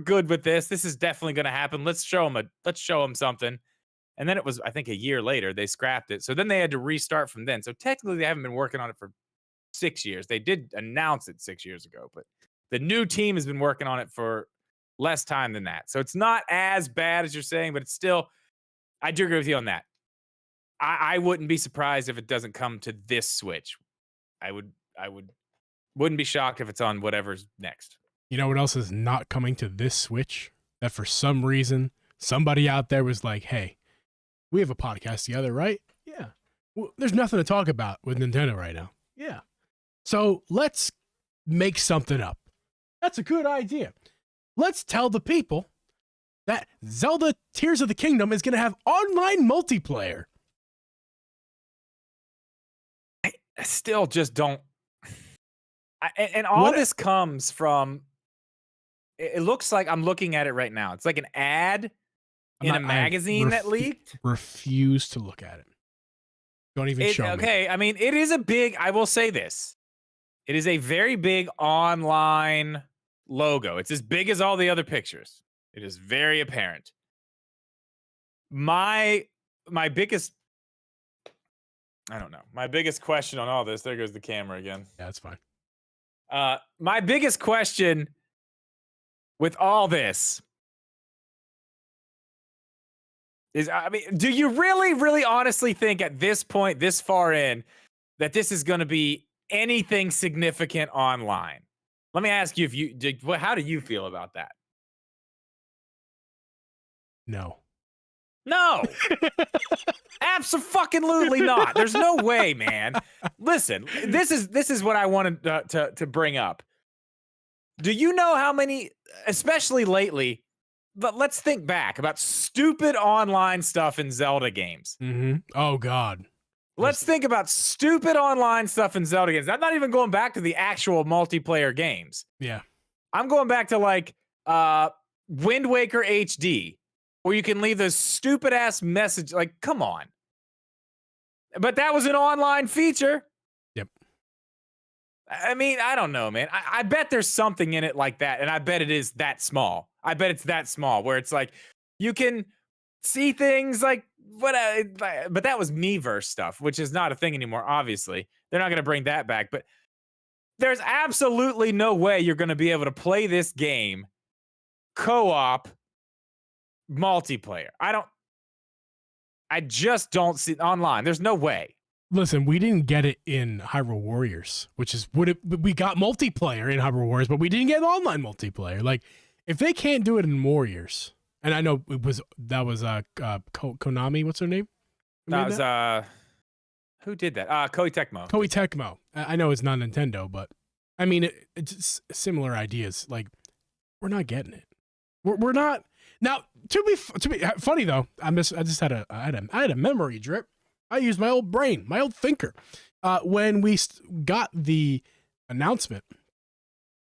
good with this. This is definitely going to happen. Let's show them something. And then it was, I think, a year later they scrapped it. So then they had to restart from then. So technically, they haven't been working on it for 6 years. They did announce it 6 years ago, but the new team has been working on it for less time than that. So it's not as bad as you're saying, but it's still. I do agree with you on that. I wouldn't be surprised if it doesn't come to this Switch. I wouldn't be shocked if it's on whatever's next. You know what else is not coming to this Switch? That for some reason somebody out there was like, "Hey, we have a podcast together, right? Yeah. Well, there's nothing to talk about with Nintendo right now. Yeah. So let's make something up. That's a good idea. Let's tell the people that Zelda Tears of the Kingdom is going to have online multiplayer." I still just don't. And all this comes from. It looks like I'm looking at it right now. It's like an ad in a magazine that leaked. Refuse to look at it. Don't even show me. Okay, I mean, it is a big. I will say this. It is a very big online logo. It's as big as all the other pictures. It is very apparent. My biggest. I don't know. My biggest question on all this, there goes the camera again. Yeah, that's fine. My biggest question with all this is, I mean, do you really, really honestly think at this point, this far in, that this is going to be anything significant online? Let me ask you how do you feel about that? No. No. Absolutely not. There's no way, man. Listen, this is what I wanted to bring up. Do you know how many, especially lately, but let's think back about stupid online stuff in Zelda games. Mm-hmm. Oh, God. Let's think about stupid online stuff in Zelda games. I'm not even going back to the actual multiplayer games. Yeah. I'm going back to like Wind Waker HD. Where you can leave this stupid ass message. Like, come on. But that was an online feature. Yep. I mean, I don't know, man. I bet there's something in it like that. And I bet it is that small. I bet it's that small where it's like, you can see things like, but that was Miiverse stuff, which is not a thing anymore, obviously. They're not going to bring that back. But there's absolutely no way you're going to be able to play this game co-op multiplayer. I just don't see online. There's no way. Listen, we didn't get it in Hyrule Warriors, which is we got multiplayer in Hyrule Warriors, but we didn't get online multiplayer. Like, if they can't do it in Warriors, and I know that was Konami. What's her name? Who did that? Koei Tecmo. Koei Tecmo. I know it's not Nintendo, but I mean it's similar ideas. Like, we're not getting it. We're not. Now, to be funny though, I just had a memory drip. I used my old brain, my old thinker, when we got the announcement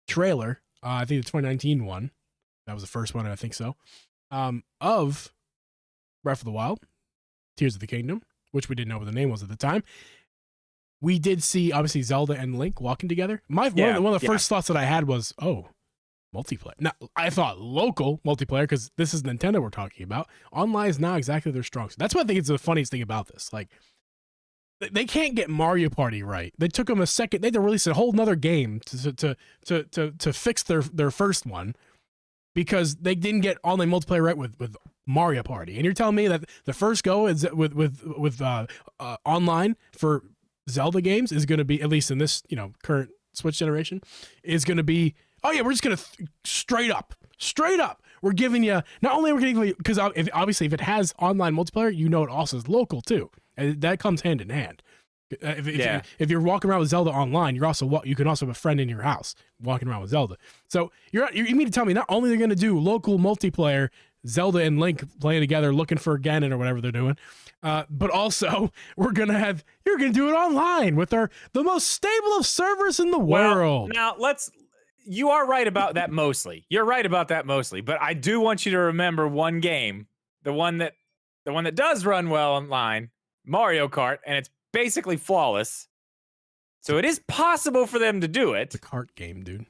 trailer. I think the 2019 one. That was the first one, I think so. Of Breath of the Wild, Tears of the Kingdom, which we didn't know what the name was at the time. We did see obviously Zelda and Link walking together. One of the first thoughts that I had was, oh, multiplayer. Now, I thought local multiplayer because this is Nintendo we're talking about. Online is not exactly their strong suit. That's what I think is the funniest thing about this. Like, they can't get Mario Party right. They took them a second. They had to release a whole nother game to fix their first one because they didn't get online multiplayer right with Mario Party. And you're telling me that the first go is with online for Zelda games is going to be, at least in this current Switch generation, is going to be, oh yeah, we're just gonna straight up. We're giving you, not only are we giving you, because obviously if it has online multiplayer, it also is local too, and that comes hand in hand. If you're walking around with Zelda online, you can also have a friend in your house walking around with Zelda. So you mean to tell me not only they're going to do local multiplayer, Zelda and Link playing together, looking for Ganon or whatever they're doing, but also you're going to do it online with the most stable of servers in the world. Now you are right about that mostly. You're right about that mostly, but I do want you to remember one game, the one that does run well online, Mario Kart, and it's basically flawless. So it is possible for them to do it. The kart game, dude.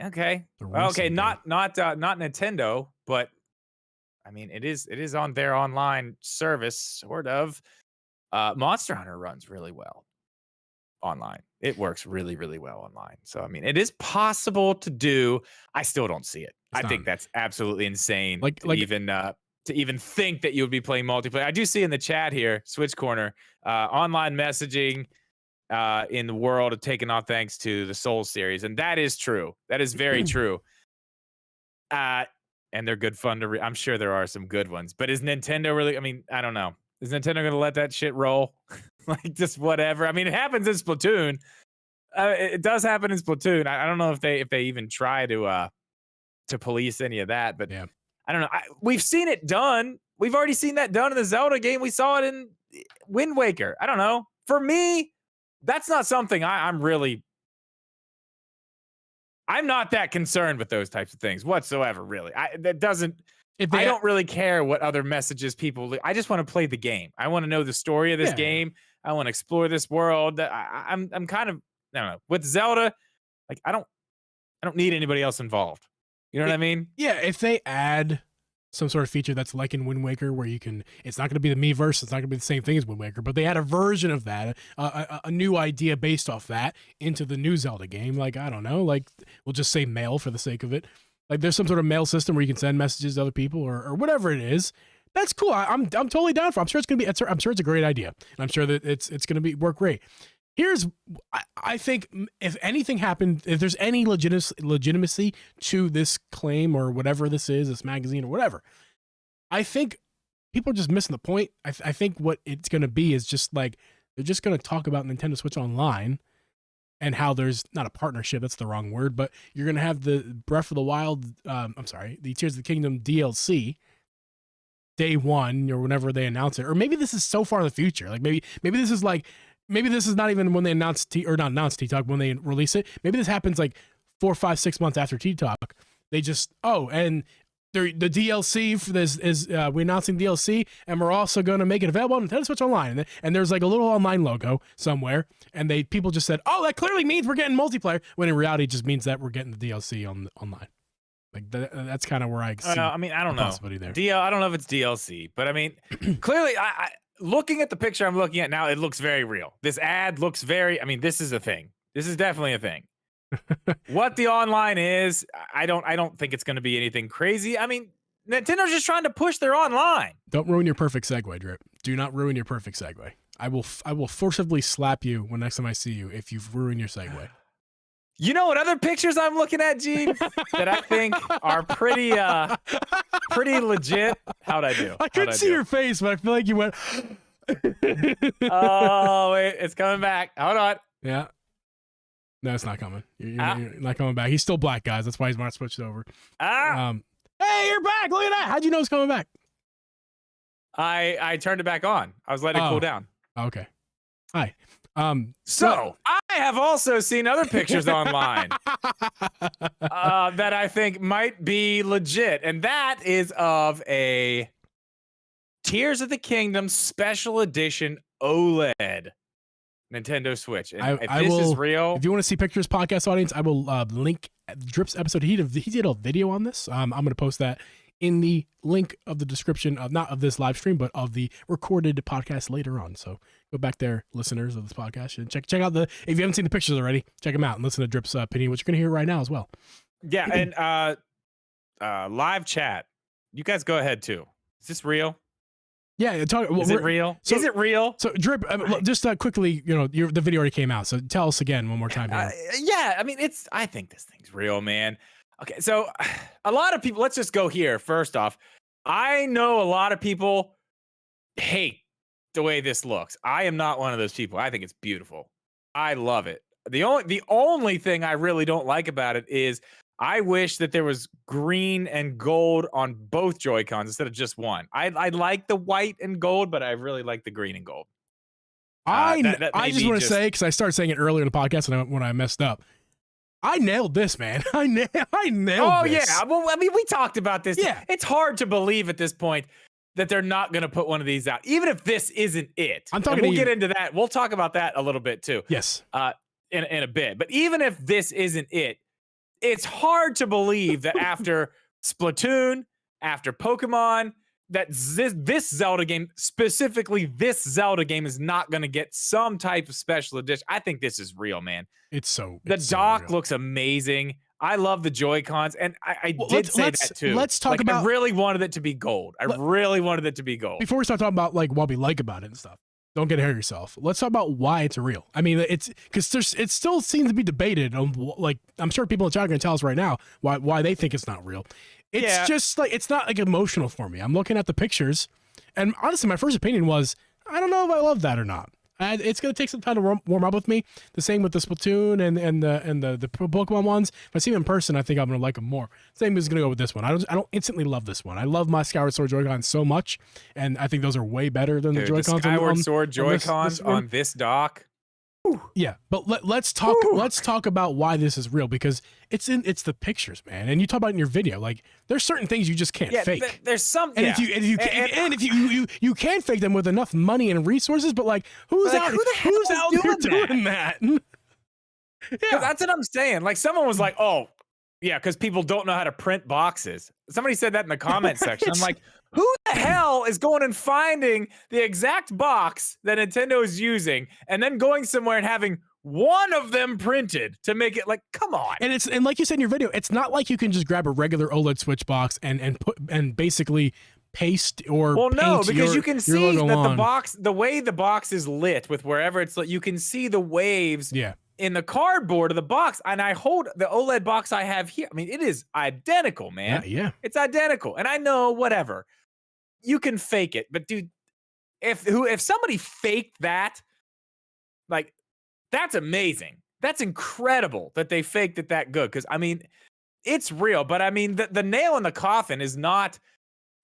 Okay. Okay, not Nintendo, but I mean it is on their online service, sort of. Monster Hunter runs really well online. It works really, really well online. So I mean, it is possible to do. I still don't see it. I think that's absolutely insane. To even think that you would be playing multiplayer. I do see in the chat here, Switch Corner, online messaging in the world have taken off thanks to the Soul series, and that is true. That is very true. And they're good fun to I'm sure there are some good ones, but is Nintendo really? I mean, I don't know. Is Nintendo going to let that shit roll? Like just whatever. I mean, it happens in Splatoon. It does happen in Splatoon. I don't know if they even try to police any of that, but yeah. I don't know. We've seen it done. We've already seen that done in the Zelda game. We saw it in Wind Waker. I don't know. For me, that's not something I'm not that concerned with those types of things whatsoever, really. I don't really care what other messages people. I just want to play the game. I want to know the story of this game. I want to explore this world. I'm kind of, I don't know. With Zelda, like I don't need anybody else involved. You know what I mean? Yeah, if they add some sort of feature that's like in Wind Waker where it's not going to be the Miiverse, it's not going to be the same thing as Wind Waker, but they add a version of that, a new idea based off that into the new Zelda game. Like, I don't know, like we'll just say mail for the sake of it. Like there's some sort of mail system where you can send messages to other people or whatever it is. That's cool. I'm totally down for it. I'm sure it's a great idea. And I'm sure that it's going to work great. I think if anything happened, if there's any legitimacy to this claim or whatever this is, this magazine or whatever, I think people are just missing the point. I think what it's going to be is just like, they're just going to talk about Nintendo Switch Online and how there's not a partnership. That's the wrong word, but you're going to have the Breath of the Wild, the Tears of the Kingdom DLC day one or whenever they announce it. Or maybe this is so far in the future. Like maybe this is like, maybe this is not even when they announce TOTK, when they release it. Maybe this happens like 4, 5, 6 months after TOTK. They just, and the DLC for this is we're announcing DLC, and we're also going to make it available on Nintendo Switch Online. And there's like a little online logo somewhere, and people just said, "Oh, that clearly means we're getting multiplayer," when in reality it just means that we're getting the DLC online. Like that's kind of where I see. I mean, I don't know. There. I don't know if it's DLC, but I mean, clearly, I looking at the picture I'm looking at now, it looks very real. This ad looks very. I mean, this is a thing. This is definitely a thing. What the online is, I don't think it's going to be anything crazy. I mean, Nintendo's just trying to push their online. Don't ruin your perfect segue, Drip. Do not ruin your perfect segue. I will forcibly slap you when next time I see you if you've ruined your segue. You know what other pictures I'm looking at, Gene, that I think are pretty legit? How'd I do? I couldn't see your face, but I feel like you went. Oh wait, it's coming back. Hold on. Yeah. No, it's not coming. You're not coming back. He's still black, guys. That's why he's not switched over. Hey, you're back. Look at that. How'd you know it's coming back? I turned it back on. I was letting it cool down. Okay. Hi. So I have also seen other pictures online that I think might be legit, and that is of a Tears of the Kingdom Special Edition OLED Nintendo Switch. And if this is real, if you want to see pictures, podcast audience, I will link Drip's episode. He did a video on this. I'm going to post that in the link of the description of not of this live stream, but of the recorded podcast later on. So go back there, listeners of this podcast, and check out if you haven't seen the pictures already, check them out and listen to Drip's opinion, which you're going to hear right now as well. Yeah, and live chat. You guys go ahead too. Is this real? Yeah, is it real? Is it real? So, Drip, just quickly, the video already came out, so tell us again one more time here. Yeah, I mean, I think this thing's real, man. Okay, so a lot of people, let's just go here. First off, I know a lot of people hate the way this looks. I am not one of those people. I think it's beautiful. I love it. The only thing I really don't like about it is I wish that there was green and gold on both Joy-Cons instead of just one. I like the white and gold, but I really like the green and gold. I just want to say, because I started saying it earlier in the podcast when I messed up. I nailed this, man. I nailed Oh, this. yeah. Well, I mean, we talked about this. Yeah. It's hard to believe at this point that they're not going to put one of these out, even if this isn't it. I'm talking. We'll get into that. We'll talk about that a little bit too. Yes. In a bit. But even if this isn't it, it's hard to believe that after Splatoon, after Pokemon, that this Zelda game, specifically this Zelda game, is not going to get some type of special edition. I think this is real, man. The dock looks amazing. I love the Joy-Cons, and I did say that too. Let's talk about. I really wanted it to be gold. I really wanted it to be gold. Before we start talking about like what we like about it and stuff, don't get ahead of yourself. Let's talk about why it's real. I mean, it's because it still seems to be debated on, like, I'm sure people in the chat are going to tell us right now why they think it's not real. It's just like, it's not like emotional for me. I'm looking at the pictures, and honestly, my first opinion was, I don't know if I love that or not. It's going to take some time to warm up with me. The same with the Splatoon and the Pokemon ones. If I see them in person, I think I'm going to like them more. Same is going to go with this one. I don't instantly love this one. I love my Skyward Sword Joy-Cons so much, and I think those are way better than the Joy-Cons. Skyward Sword Joy-Cons on this dock. Yeah, but let's talk about why this is real, because it's the pictures, man. And you talk about it in your video, like, there's certain things you just can't fake. There's some, and if you can fake them with enough money and resources, but like, who's out there doing that? Yeah, that's what I'm saying. Like, someone was like, "Oh, yeah," because people don't know how to print boxes. Somebody said that in the comment section. I'm like, who the hell is going and finding the exact box that Nintendo is using and then going somewhere and having one of them printed to make it, like, come on. And like you said in your video, it's not like you can just grab a regular OLED Switch box and basically paste or paint because you can see that the way the box is lit with wherever it's lit, you can see the waves. Yeah. In the cardboard of the box, and I hold the OLED box I have here. I mean, it is identical, man. Yeah. It's identical. And I know, whatever, you can fake it, but dude, if somebody faked that, like, that's amazing. That's incredible that they faked it that good. Because I mean, it's real, but I mean, the nail in the coffin is not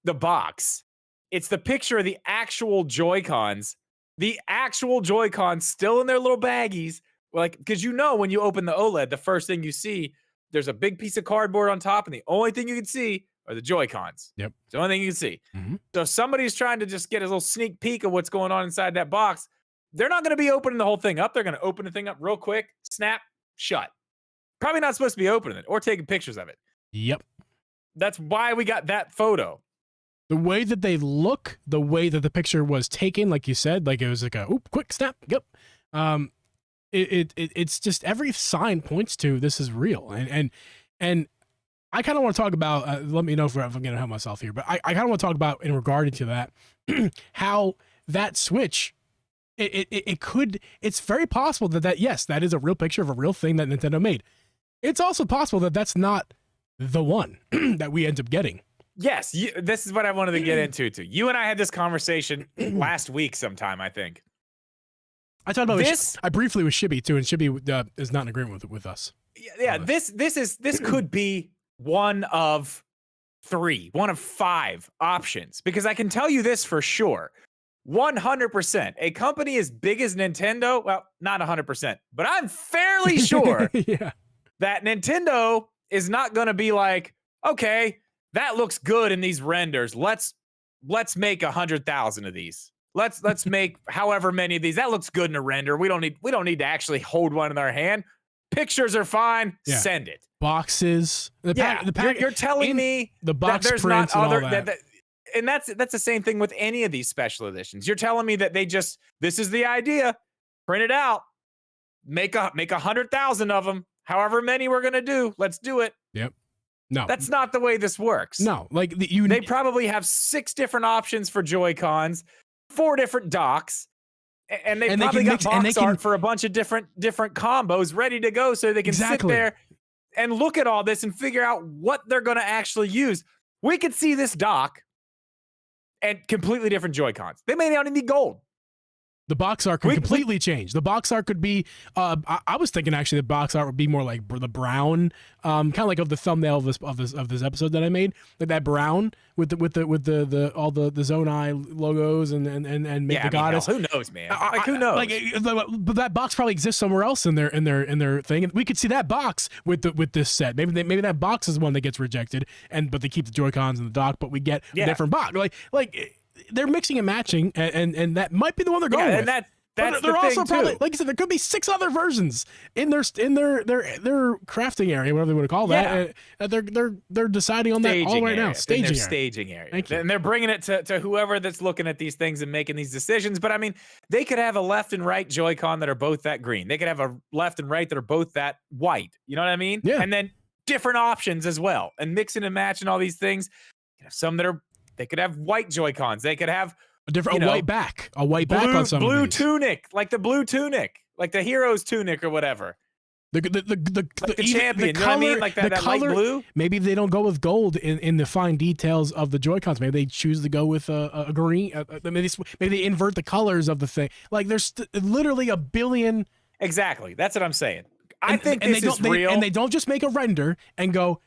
the box. It's the picture of the actual Joy-Cons. The actual Joy-Cons still in their little baggies. Like, because when you open the OLED, the first thing you see, there's a big piece of cardboard on top, and the only thing you can see are the Joy-Cons. Yep. It's the only thing you can see. Mm-hmm. So if somebody's trying to just get a little sneak peek of what's going on inside that box, they're not going to be opening the whole thing up. They're going to open the thing up real quick, snap, shut. Probably not supposed to be opening it or taking pictures of it. Yep. That's why we got that photo. The way that they look, the way that the picture was taken, like you said, like it was like a quick snap. Yep. It's just every sign points to this is real, and I kind of want to talk about. Let me know if I'm going to help myself here, but I kind of want to talk about in regard to that how that Switch. It's very possible that yes, that is a real picture of a real thing that Nintendo made. It's also possible that that's not the one that we end up getting. Yes, this is what I wanted to get into too. You and I had this conversation last week sometime, I think. I talked about this. I briefly with Shibby too, and Shibby is not in agreement with us. Yeah, this could be one of 5 options, because I can tell you this for sure. 100%. A company as big as Nintendo, well, not 100%, but I'm fairly sure that Nintendo is not going to be like, okay, that looks good in these renders. Let's make 100,000 of these. Let's make however many of these. That looks good in a render. We don't need to actually hold one in our hand. Pictures are fine. Yeah. Send it. Boxes. You're telling me the box that there's prints not and other all that. And that's the same thing with any of these special editions. You're telling me that this is the idea, print it out, make 100,000 of them, however many we're gonna do. Let's do it. Yep. No, that's not the way this works. No, like they probably have 6 different options for Joy-Cons, 4 different docks, and they probably got box art for a bunch of different combos ready to go, so they can sit there and look at all this and figure out what they're gonna actually use. We could see this dock and completely different Joy-Cons. They may not even be gold. The box art could completely change. The box art could be. I was thinking actually the box art would be more like the brown, kind of like of the thumbnail of this episode that I made, like that brown with the all the Zonai logos and make the goddess. Hell, who knows, man? Like who knows? But that box probably exists somewhere else in their thing, and we could see that box with this set. Maybe that box is one that gets rejected, but they keep the Joy-Cons in the dock, but we get a different box. Like. They're mixing and matching, and that might be the one they're going with. And that's they're the also thing probably, too. like you said, there could be 6 other versions in their crafting area, whatever they want to call that. They're deciding on that all right now. Staging area. And they're bringing it to whoever that's looking at these things and making these decisions. But I mean, they could have a left and right Joy-Con that are both that green. They could have a left and right that are both that white. You know what I mean? Yeah. And then different options as well, and mixing and matching all these things. You have some that are. They could have white Joy-Cons. They could have a white back on some blue of these. tunic, like the blue tunic, like the hero's tunic or whatever. The champion, the color, you know what I mean? Like that light blue. Maybe they don't go with gold in the fine details of the Joy-Cons. Maybe they choose to go with a green. Maybe they invert the colors of the thing. Like there's literally a billion. Exactly. That's what I'm saying. I think this is real. And they don't just make a render and go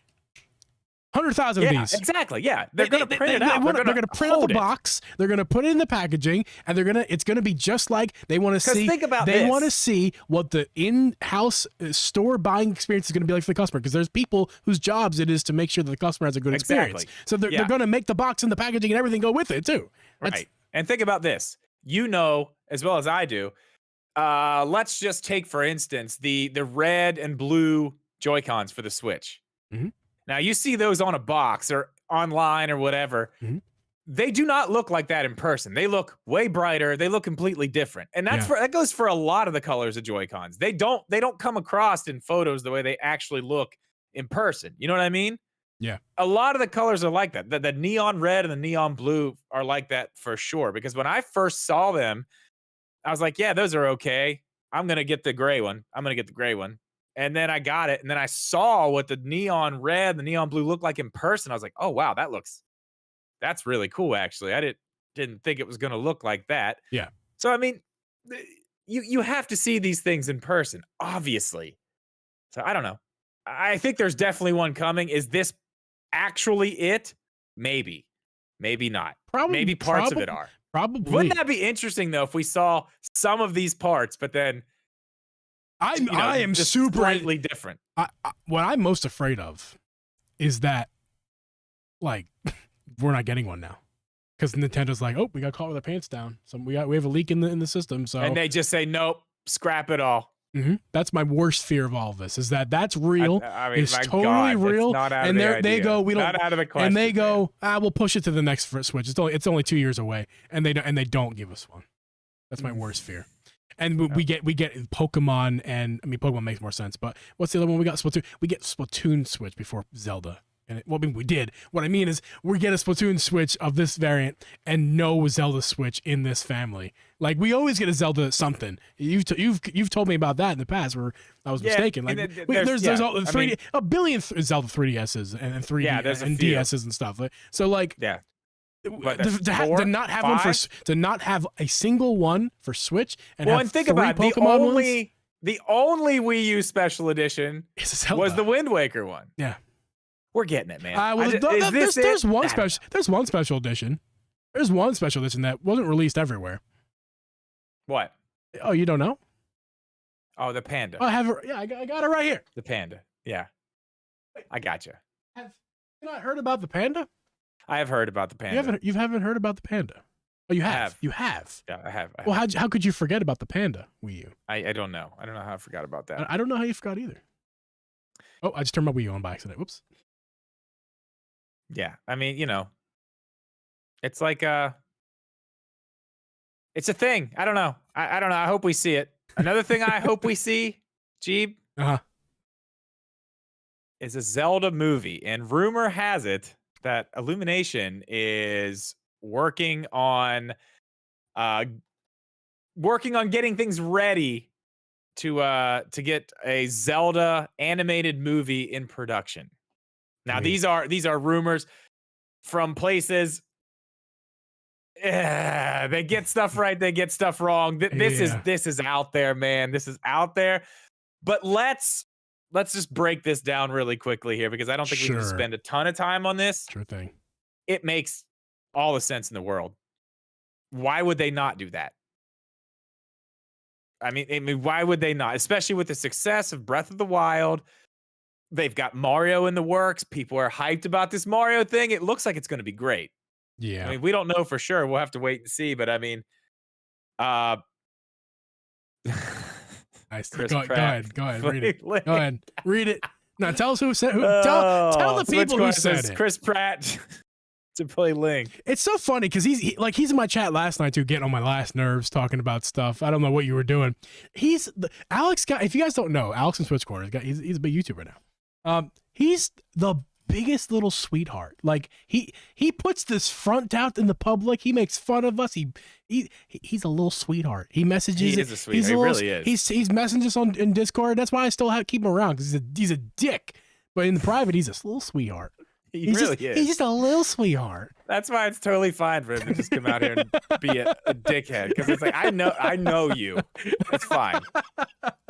100,000 of these. Exactly. Yeah, they're going to print it out. They're going to print out the box. They're going to put it in the packaging, and it's going to be just like they want to see. Think about they want to see what the in-house store buying experience is going to be like for the customer, because there's people whose jobs it is to make sure that the customer has a good experience. So they're going to make the box and the packaging and everything go with it too. Right. And think about this. You know as well as I do. Let's just take for instance the red and blue Joy-Cons for the Switch. Mm-hmm. Now, you see those on a box or online or whatever. Mm-hmm. They do not look like that in person. They look way brighter. They look completely different. And that goes for a lot of the colors of Joy-Cons. They don't come across in photos the way they actually look in person. You know what I mean? Yeah. A lot of the colors are like that. The neon red and the neon blue are like that for sure. Because when I first saw them, I was like, yeah, those are okay. I'm going to get the gray one. And then I got it, and then I saw what the neon red, the neon blue looked like in person. I was like, "Oh wow, that's really cool." Actually, I didn't think it was going to look like that. Yeah. So I mean, you have to see these things in person, obviously. So I don't know. I think there's definitely one coming. Is this actually it? Maybe, maybe not. Maybe parts of it are. Probably. Wouldn't that be interesting though if we saw some of these parts, but then. I am just super slightly different. What I'm most afraid of is that, like, we're not getting one now, because Nintendo's like, oh, we got caught with our pants down. So we have a leak in the system. So and they just say nope, scrap it all. Mm-hmm. That's my worst fear of all of this. Is that's real? I mean, it's totally real. And they go, we don't. Not out of the question. And they go, we'll push it to the next Switch. It's only 2 years away, and they don't give us one. That's my worst fear. And we get Pokemon, and I mean Pokemon makes more sense, but what's the other one we got? Splatoon. We get Splatoon Switch before Zelda, and we did. What I mean is we get a Splatoon Switch of this variant and no Zelda Switch in this family. Like we always get a Zelda something. You've told me about that in the past where I was mistaken. Like there's all a billion Zelda 3DSs and 3D and DSs and stuff. So like to not have one to not have a single one for Switch and think about it, the only Wii U special edition was the Wind Waker one. Yeah, we're getting it, man. There's one special edition. There's one special edition that wasn't released everywhere. What? Oh, you don't know? Oh, the Panda. I have it. Yeah, I got it right here. The Panda. Yeah, I got you. Have you not heard about the Panda? I have heard about the Panda. You haven't heard about the Panda? Oh, you have. You have. Yeah, I have. Well, how could you forget about the Panda Wii U? I don't know. I don't know how I forgot about that. I don't know how you forgot either. Oh, I just turned my Wii U on by accident. Whoops. Yeah, I mean, it's like it's a thing. I don't know. I don't know. I hope we see it. Another thing I hope we see, Geeb, is a Zelda movie, and rumor has it that Illumination is working on getting things ready to get a Zelda animated movie in production. Now these are rumors from places. They get stuff right, they get stuff wrong. This is out there, man. This is out there. But let's just break this down really quickly here, because I don't think we need to spend a ton of time on this. Sure thing. It makes all the sense in the world. Why would they not do that? I mean, why would they not? Especially with the success of Breath of the Wild. They've got Mario in the works. People are hyped about this Mario thing. It looks like it's going to be great. Yeah. I mean, we don't know for sure. We'll have to wait and see. But I mean, nice. Go ahead. Read it. Go ahead. Read it. Now tell us who said who. Tell the people who said it. Chris Pratt to play Link. It's so funny because he's in my chat last night too, getting on my last nerves, talking about stuff. I don't know what you were doing. Alex guy. If you guys don't know, Alex in Switch Corner, he's a big YouTuber now. He's the biggest little sweetheart. Like he puts this front out in the public. He makes fun of us. He's a little sweetheart. He messages. He is a sweetheart. He really is. He's messages in Discord. That's why I still keep him around, because he's a dick. But in the private, he's a little sweetheart. He really is. He's just a little sweetheart. That's why it's totally fine for him to just come out here and be a dickhead, because it's like, I know you. It's fine.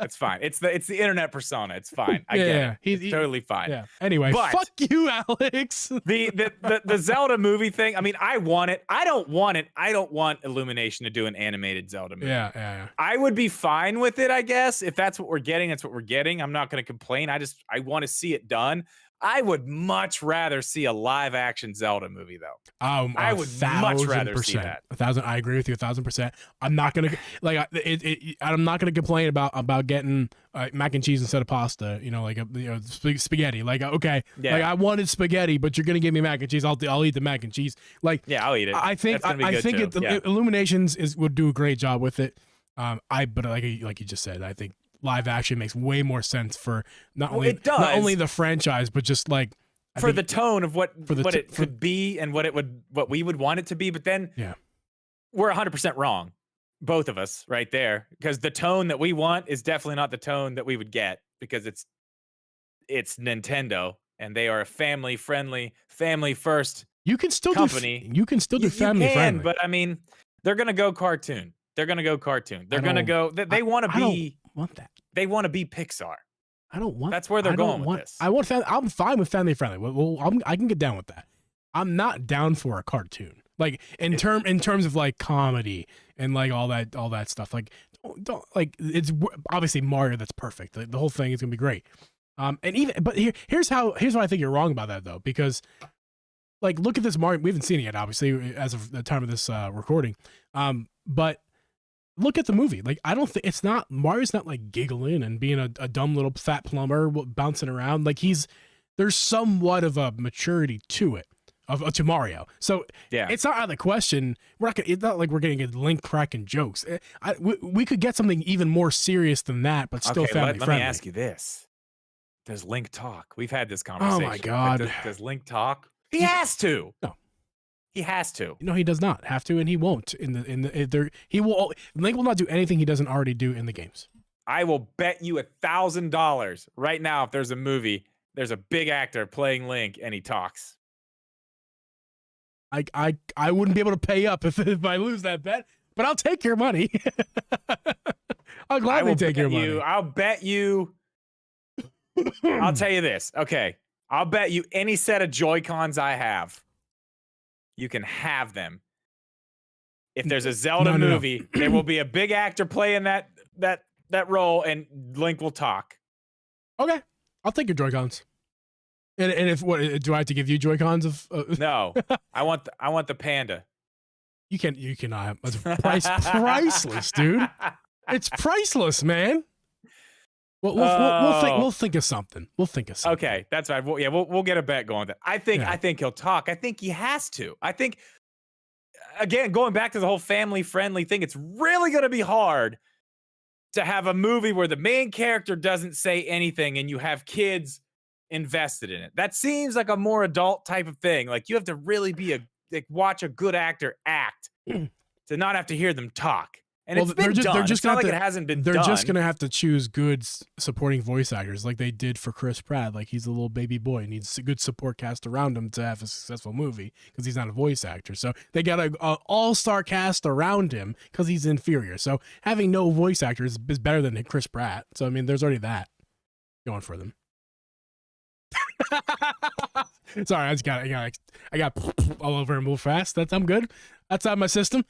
It's fine. It's the internet persona. It's fine. I get it. It's totally fine. Yeah. Anyway, but fuck you, Alex. the Zelda movie thing. I mean, I want it. I don't want it. I don't want Illumination to do an animated Zelda movie. Yeah. I would be fine with it, I guess. If that's what we're getting, that's what we're getting. I'm not going to complain. I want to see it done. I would much rather see a live action Zelda movie, though. I would much rather see that. 1,000. I agree with you 1,000%. I'm not gonna I'm not gonna complain about getting mac and cheese instead of pasta. You know, like spaghetti. Like like I wanted spaghetti, but you're gonna give me mac and cheese. I'll eat the mac and cheese. Like I'll eat it. I think Illuminations would do a great job with it. But like you just said, I think live action makes way more sense for not only the franchise, but just like for the tone of what it could be and what we would want it to be. But then we're 100% wrong, both of us right there, because the tone that we want is definitely not the tone that we would get, because it's Nintendo and they are a family first. You can still company. You can still do family friendly, but I mean, they're gonna go cartoon. They're gonna go cartoon. They're gonna go. They want to be. Want that? They want to be Pixar. I don't want. That's where they're going with this. I'm fine with family friendly. I can get down with that. I'm not down for a cartoon. Like in terms of like comedy and like all that stuff. Like don't like, it's obviously Mario. That's perfect. The whole thing is gonna be great. Here's what I think you're wrong about that though, because like look at this Mario. We haven't seen it yet, obviously, as of the time of this recording. But look at the movie. Like, I don't think Mario's not like giggling and being a dumb little fat plumber bouncing around. Like there's somewhat of a maturity to it, to Mario. So it's not out of the question. It's not like we're going to get Link cracking jokes. We could get something even more serious than that, but still family friendly. Let me ask you this. Does Link talk? We've had this conversation. Oh my God. Like, does Link talk? He has to. No. He has to. No, he does not have to, and he won't. Link will not do anything he doesn't already do in the games. I will bet you $1,000 right now, if there's a movie, there's a big actor playing Link and he talks. I wouldn't be able to pay up if I lose that bet, but I'll take your money. I'll gladly take your money. I'll bet you. I'll tell you this. Okay, I'll bet you any set of Joy-Cons I have, you can have them. If there's a Zelda movie, there will be a big actor playing that role, and Link will talk. Okay, I'll take your Joy-Cons. And if do I have to give you Joy-Cons of? No, I want the panda. You cannot. It's priceless, dude. It's priceless, man. We'll think of something. We'll think of something. Okay, that's right. We'll get a bet going. I think he'll talk. I think he has to. I think, again, going back to the whole family friendly thing, it's really going to be hard to have a movie where the main character doesn't say anything and you have kids invested in it. That seems like a more adult type of thing. Like, you have to really watch a good actor act to not have to hear them talk. And it's been done. They're just it's not like it hasn't been they're done. just gonna have to choose good supporting voice actors, like they did for Chris Pratt. Like he's a little baby boy, needs a good support cast around him to have a successful movie because he's not a voice actor. So they got a all-star cast around him because he's inferior. So having no voice actors is better than Chris Pratt. So I mean, there's already that going for them. Sorry, I got all over and move fast. I'm good. That's out of my system.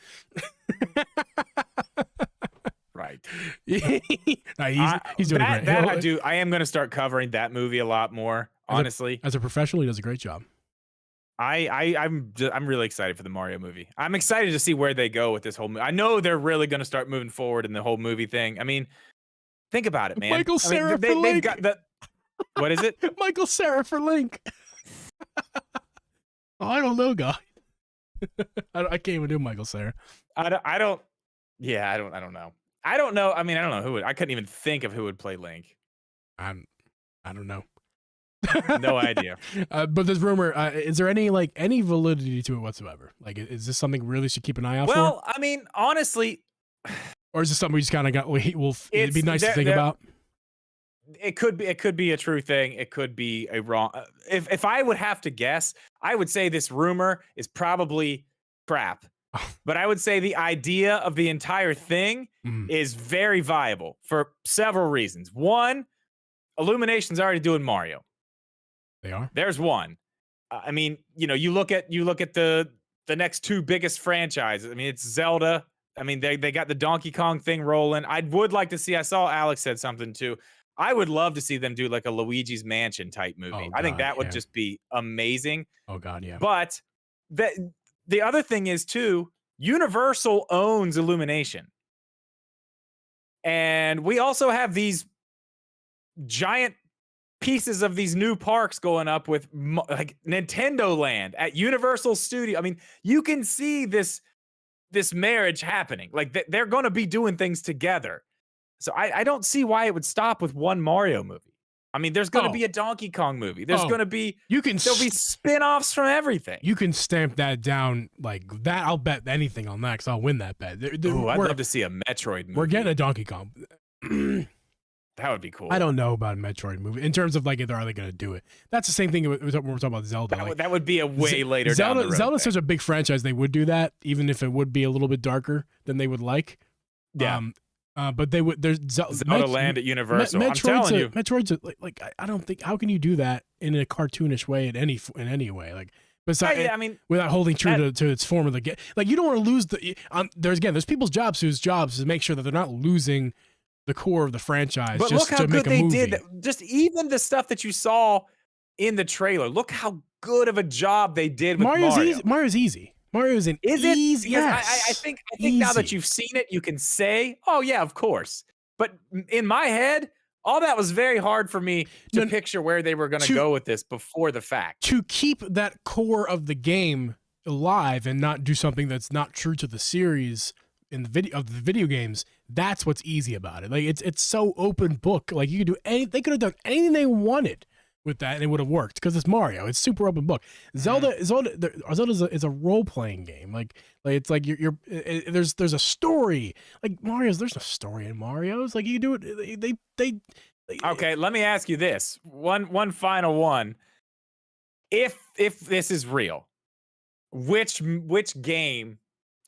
Right. No, he's doing great. I am going to start covering that movie a lot more. Honestly, as a professional, he does a great job. I'm really excited for the Mario movie. I'm excited to see where they go with this whole movie. I know they're really going to start moving forward in the whole movie thing. I mean, think about it, man. Michael Cera for Link. They've got the. What is it? Michael Cera for Link. I don't know, guy. I can't even do Michael Cera. I don't. Yeah, I don't know. I don't know. I mean, I don't know who would. I couldn't even think of who would play Link. I don't know. No idea. But this rumor, is there any validity to it whatsoever? Like, is this something we really should keep an eye out for? Well, I mean, honestly, or is this something we just kind of got? It'd be nice to think about. It could be a true thing. It could be a wrong. If I would have to guess, I would say this rumor is probably crap. But I would say the idea of the entire thing is very viable for several reasons. One, Illumination's already doing Mario. They are. There's one. I mean, you look at the next two biggest franchises. I mean, it's Zelda. I mean, they got the Donkey Kong thing rolling. I would like to see. I saw Alex said something too. I would love to see them do like a Luigi's Mansion type movie. Oh, God, I think that would just be amazing. Oh God, yeah. But the other thing is too, Universal owns Illumination. And we also have these giant pieces of these new parks going up with like Nintendo Land at Universal Studio. I mean, you can see this marriage happening. Like they're going to be doing things together. So I don't see why it would stop with one Mario movie. I mean, there's going to be a Donkey Kong movie. There's going to be there'll be spin-offs from everything. You can stamp that down like that. I'll bet anything on that because I'll win that bet. I'd love to see a Metroid movie. We're getting a Donkey Kong. That would be cool. I don't know about a Metroid movie in terms of like, are they going to do it? That's the same thing when we're talking about Zelda. That would be a way later Zelda, down the road. Zelda's such a big franchise. They would do that, even if it would be a little bit darker than they would like. Yeah. But they would. There's Zelda Land at Universal. I'm telling you, Metroid's like I don't think. How can you do that in a cartoonish way in any way? Like besides, I mean, without holding true to its form of the game. Like you don't want to lose the. There's people's jobs whose jobs is to make sure that they're not losing the core of the franchise. But just look how to make good a they movie. did. Just even the stuff that you saw in the trailer. Look how good of a job they did with Mario. Mario's easy. Mario's an easy. Yes. I think now that you've seen it, you can say, "Oh yeah, of course." But in my head, all that was very hard for me to picture where they were going to go with this before the fact. To keep that core of the game alive and not do something that's not true to the series in the video games, that's what's easy about it. Like it's so open book. Like you could do they could have done anything they wanted with that and it would have worked because it's Mario. It's super open book. Zelda is a role playing game. Like it's like there's a story. Like there's no story in Mario's. Like you do it. They Okay, let me ask you this. One final one. If this is real, which game,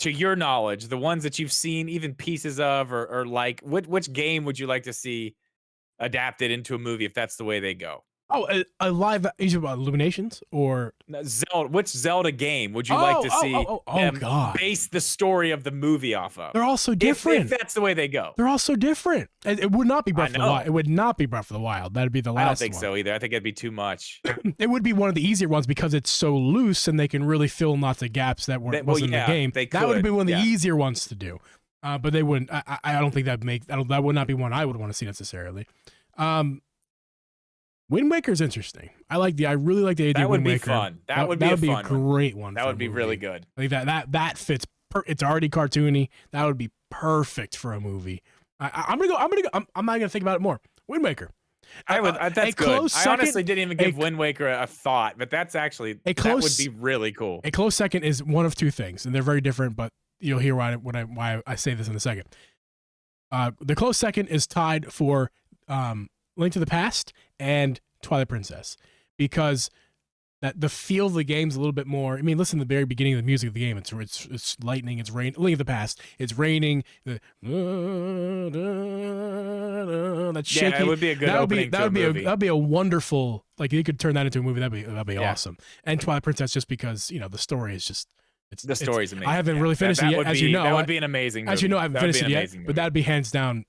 to your knowledge, the ones that you've seen even pieces of or like which game would you like to see adapted into a movie if that's the way they go? Oh, a live Illuminations or Zelda? Which Zelda game would you like to see them God. base the story of the movie off of? They're all so different. If that's the way they go, they're all so different. It would not be Breath of the Wild. It would not be Breath of the Wild. That'd be the last one. I don't think so either. I think it'd be too much. It would be one of the easier ones because it's so loose and they can really fill in lots of gaps that wasn't in the game. That would be one of the easier ones to do. But they wouldn't. I don't think that would not be one I would want to see necessarily. Wind Waker's interesting. I really like the idea of Wind Waker. That would be fun. That would be a great one. That would be really good. Like that fits. It's already cartoony. That would be perfect for a movie. I'm not gonna think about it more. Wind Waker. That's good. I honestly didn't even give Wind Waker a thought, but that's actually that would be really cool. A close second is one of two things, and they're very different, but you'll hear why I say this in a second. The close second is tied for Link to the Past and Twilight Princess, because that the feel of the game's a little bit more. I mean, listen to the very beginning of the music of the game. It's lightning. It's rain. Link of the Past. It's raining. That's shaky. Yeah, it would be a good opening to a movie. That'd be a wonderful. Like, you could turn that into a movie. That'd be awesome. And Twilight Princess, just because the story is just. The story's amazing. I haven't really finished it yet, as you know. That would be an amazing movie. As you know, I haven't finished it yet, movie. but that'd be hands down.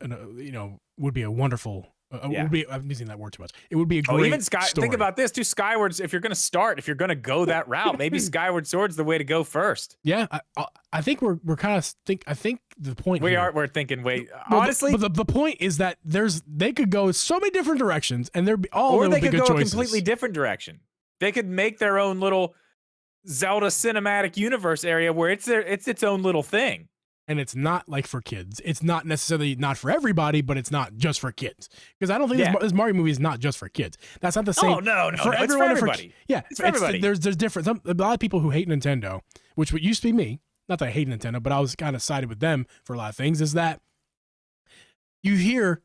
Would be a wonderful. Would be, I'm using that word too much. It would be a great story. Think about this too. Skyward's, if you're going to go that route, maybe Skyward Sword's the way to go first. Yeah, I think we're kind of I think the point we're thinking. Wait, honestly, but the point is that they could go so many different directions, and they could go a completely different direction. They could make their own little Zelda cinematic universe area where it's its own little thing. And it's not like for kids. It's not necessarily not for everybody, but it's not just for kids. Because I don't think this Mario movie is not just for kids. That's not the same. Oh, no. For everyone, it's for everybody. It's for everybody. There's different. A lot of people who hate Nintendo, which used to be me. Not that I hate Nintendo, but I was kind of sided with them for a lot of things. Is that you hear,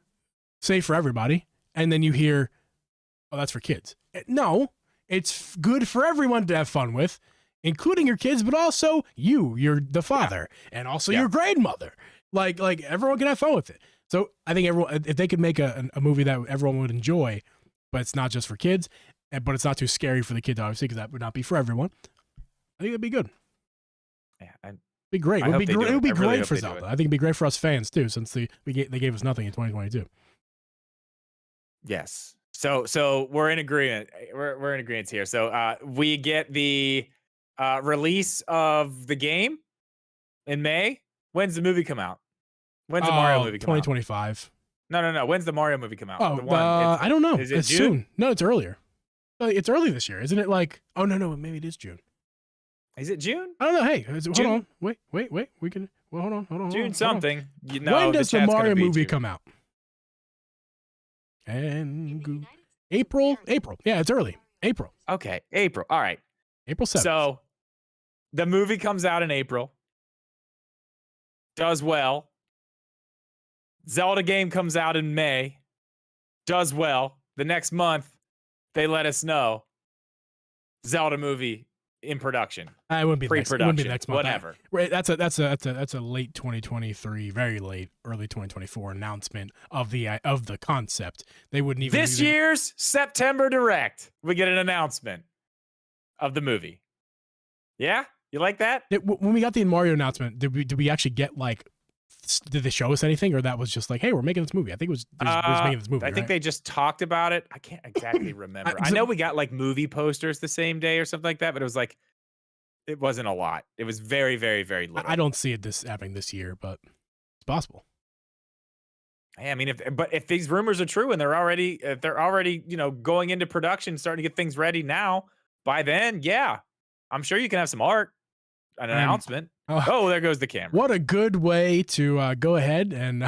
say for everybody, and then you hear, oh, that's for kids. No, it's good for everyone to have fun with, including your kids, but also you're the father, and also your grandmother. Like everyone can have fun with it. So I think if they could make a movie that everyone would enjoy, but it's not just for kids, but it's not too scary for the kids, obviously, because that would not be for everyone. I think it'd be good. Yeah, it'd be great. It would be great for Zelda. I think it'd be great for us fans too, since they gave us nothing in 2022. Yes. So we're in agreement. We're in agreement here. So we get the release of the game in May. When's the movie come out? When's the Mario movie come 2025. out? No. When's the Mario movie come out? I don't know. Is it it's June? Soon. No, it's earlier. It's early this year, isn't it? Like, oh no, maybe it is June. Is it June? I don't know. Hey, hold on. Wait. We can. Well, hold on. June something. When does the Mario movie come out? And April. Yeah, it's early. April. Okay, April. All right. April 7th. So the movie comes out in April. Does well. Zelda game comes out in May. Does well. The next month, they let us know Zelda movie in production. It wouldn't be pre-production. It wouldn't be next month. Whatever. Right. That's a late 2023, very late, early 2024 announcement of the concept. They wouldn't even. This year's September Direct, we get an announcement of the movie. Yeah, you like that? When we got the Mario announcement, did we actually get did they show us anything, or that was just like, hey, we're making this movie? I think it was making this movie. I think they just talked about it. I can't exactly remember. I know we got movie posters the same day or something like that, but it was it wasn't a lot. It was very, very, very little. I don't see it happening this year, but it's possible. I mean, if these rumors are true and they're already going into production, starting to get things ready now, by then, yeah, I'm sure you can have some art, an announcement. Oh, there goes the camera. What a good way to go ahead and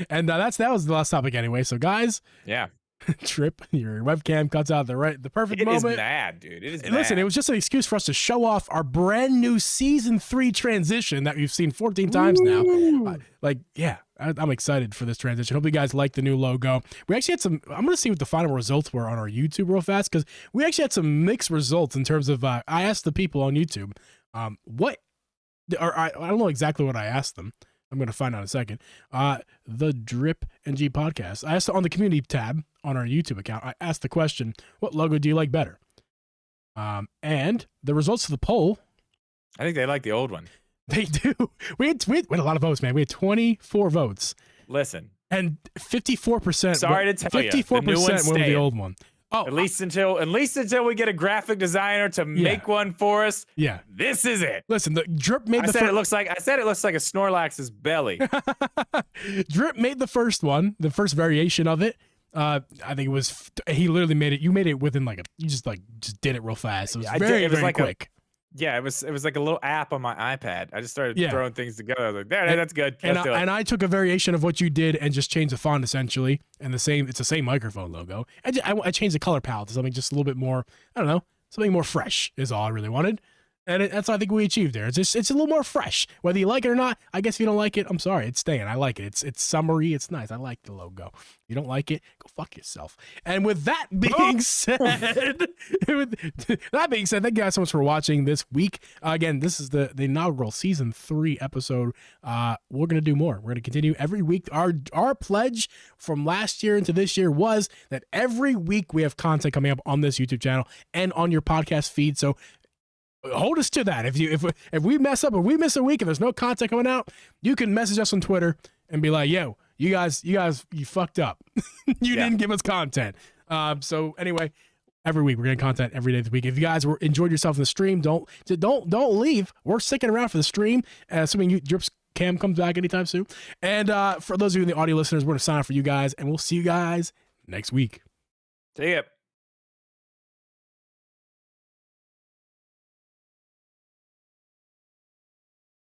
that was the last topic anyway. So guys, yeah, Trip, your webcam cuts out the perfect moment. It is mad, dude. It is mad. Listen, it was just an excuse for us to show off our brand new season 3 transition that we've seen 14 times now. I'm excited for this transition. Hope you guys like the new logo. We actually had some. I'm going to see what the final results were on our YouTube real fast, because we actually had some mixed results in terms of. I asked the people on YouTube, I don't know exactly what I asked them. I'm going to find out in a second. The Drip NG podcast. I asked on the community tab on our YouTube account. I asked the question, "What logo do you like better?" And the results of the poll. I think they like the old one. They do. We had a lot of votes, man. We had 24 votes. Listen, and 54%. Sorry to tell you, 54% went with the old one. Oh, at least until we get a graphic designer to make one for us. Yeah, this is it. Listen, the Drip made I said it looks like a Snorlax's belly. Drip made the first one, the first variation of it. I think it was he literally made it. You made it within you just did it real fast. It was very quick. It was like a little app on my iPad. I just started throwing things together. I was like, that's good. Let's do it. And I took a variation of what you did and just changed the font essentially, and it's the same microphone logo. I changed the color palette to something just a little bit more, I don't know, something more fresh is all I really wanted. And that's what I think we achieved there. It's a little more fresh. Whether you like it or not, I guess if you don't like it, I'm sorry. It's staying. I like it. It's summery. It's nice. I like the logo. You don't like it, go fuck yourself. And with that being said, thank you guys so much for watching this week. Again, this is the inaugural season 3 episode. We're gonna do more. We're gonna continue every week. Our pledge from last year into this year was that every week we have content coming up on this YouTube channel and on your podcast feed. So hold us to that. If we mess up or we miss a week and there's no content coming out, you can message us on Twitter and be like, yo, you guys you fucked up. You didn't give us content. So anyway, every week we're getting content every day this week. If you guys enjoyed yourself in the stream, don't leave. We're sticking around for the stream, assuming Drip's cam comes back anytime soon. And for those of you in the audio listeners, we're gonna sign off for you guys, and we'll see you guys next week. See ya.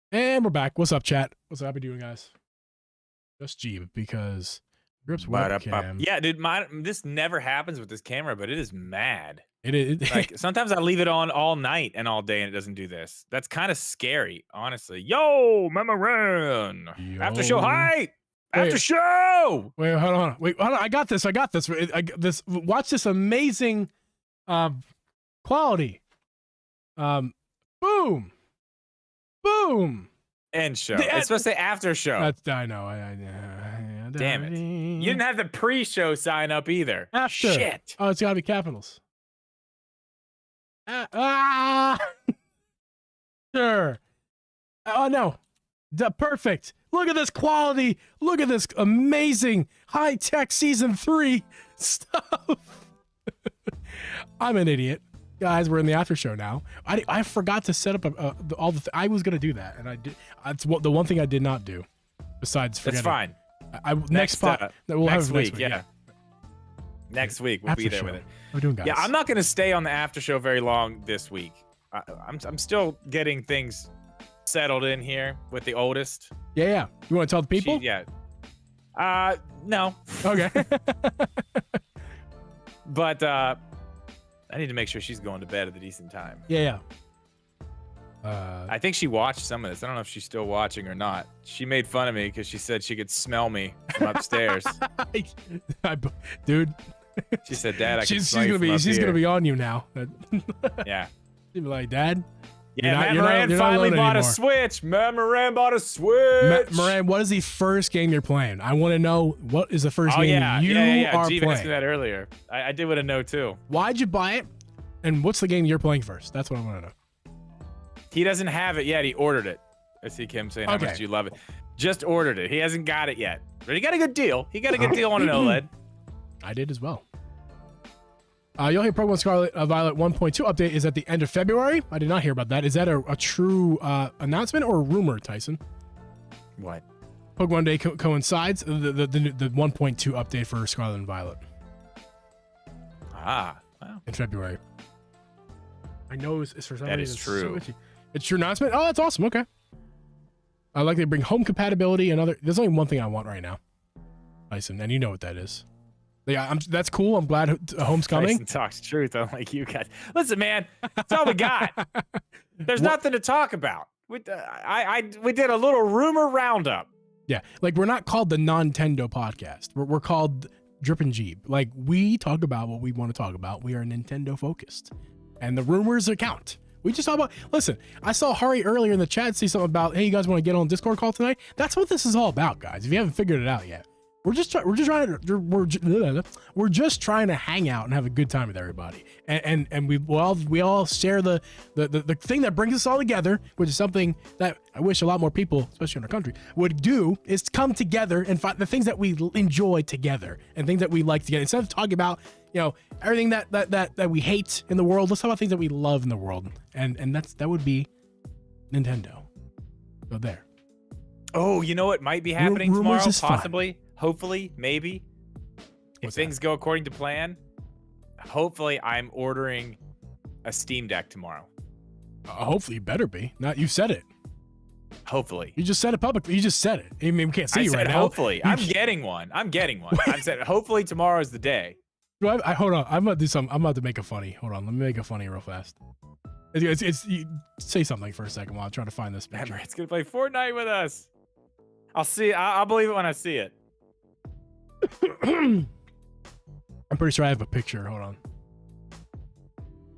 And we're back. What's up, chat? What's up? How you doing, guys? Just Geeb, because Grip's webcam. Yeah, dude, this never happens with this camera, but it is mad. It is. Like, sometimes I leave it on all night and all day and it doesn't do this. That's kind of scary, honestly. Yo, Mama Run. After show height. After show. Wait, hold on. I got this. Watch this amazing quality. Boom. Boom. End show. It's supposed to say after show. I know. Damn it. You didn't have the pre-show sign up either. After. Shit. Oh, it's got to be capitals. Sure. Oh, no. Perfect. Look at this quality. Look at this amazing high-tech season 3 stuff. I'm an idiot. Guys, we're in the after show now. I forgot to set up all the. I was gonna do that, and I did. That's the one thing I did not do. Besides, forgetting. That's fine. Next we'll have week. Yeah. Next week we'll be there with it. We're doing, guys. Yeah, I'm not gonna stay on the after show very long this week. I'm still getting things settled in here with the oldest. Yeah. You want to tell the people? No. Okay. But I need to make sure she's going to bed at a decent time. Yeah. I think she watched some of this. I don't know if she's still watching or not. She made fun of me because she said she could smell me from upstairs. Dude. She said, "Dad, she's gonna be on you now." Yeah. She'd be like, "Dad." Yeah, Matt Moran finally bought a Switch. Matt Moran bought a Switch. Moran, what is the first game you're playing? I want to know what is the first game you are Geeb playing. asked me that earlier. I did want to know too. Why'd you buy it? And what's the game you're playing first? That's what I want to know. He doesn't have it yet. He ordered it. I see Kim saying, how much do you love it? Just ordered it. He hasn't got it yet. But he got a good deal. He got a good deal on an OLED. I did as well. You'll hear Pokemon Scarlet Violet 1.2 update is at the end of February. I did not hear about that. Is that a true announcement or a rumor, Tyson? What? Pokemon Day coincides the 1.2 update for Scarlet and Violet. Wow. In February. I know it's for somebody. That is true. It's true announcement. Oh, that's awesome. Okay. I like they bring home compatibility and other. There's only one thing I want right now, Tyson, and you know what that is. Yeah, that's cool. I'm glad home's coming. Tyson talks truth, unlike you guys. Listen, man, that's all we got. There's nothing to talk about. We did a little rumor roundup. Yeah, like we're not called the Nintendo podcast. We're called Drip and Geeb. Like we talk about what we want to talk about. We are Nintendo focused, and the rumors count. We just talk about. Listen, I saw Hari earlier in the chat say something about, hey, you guys want to get on Discord call tonight? That's what this is all about, guys. If you haven't figured it out yet. We're just trying to hang out and have a good time with everybody, and we all share the thing that brings us all together, which is something that I wish a lot more people, especially in our country, would do, is come together and find the things that we enjoy together and things that we like together. Instead of talking about everything that we hate in the world, let's talk about things that we love in the world, and that would be Nintendo. So there. Oh, you know what might be happening tomorrow? Possibly. Fun. Hopefully, maybe. If things go according to plan, hopefully I'm ordering a Steam Deck tomorrow. Hopefully, you better be. Not you said it. Hopefully. You just said it publicly. You just said it. I mean, we can't see you right now. Hopefully. I'm getting one. I said hopefully tomorrow is the day. Hold on. I'm about to do something. I'm about to make a funny. Hold on. Let me make a funny real fast. You, say something for a second while I'm trying to find this picture. It's gonna play Fortnite with us. I'll see. I'll believe it when I see it. I'm pretty sure I have a picture. Hold on.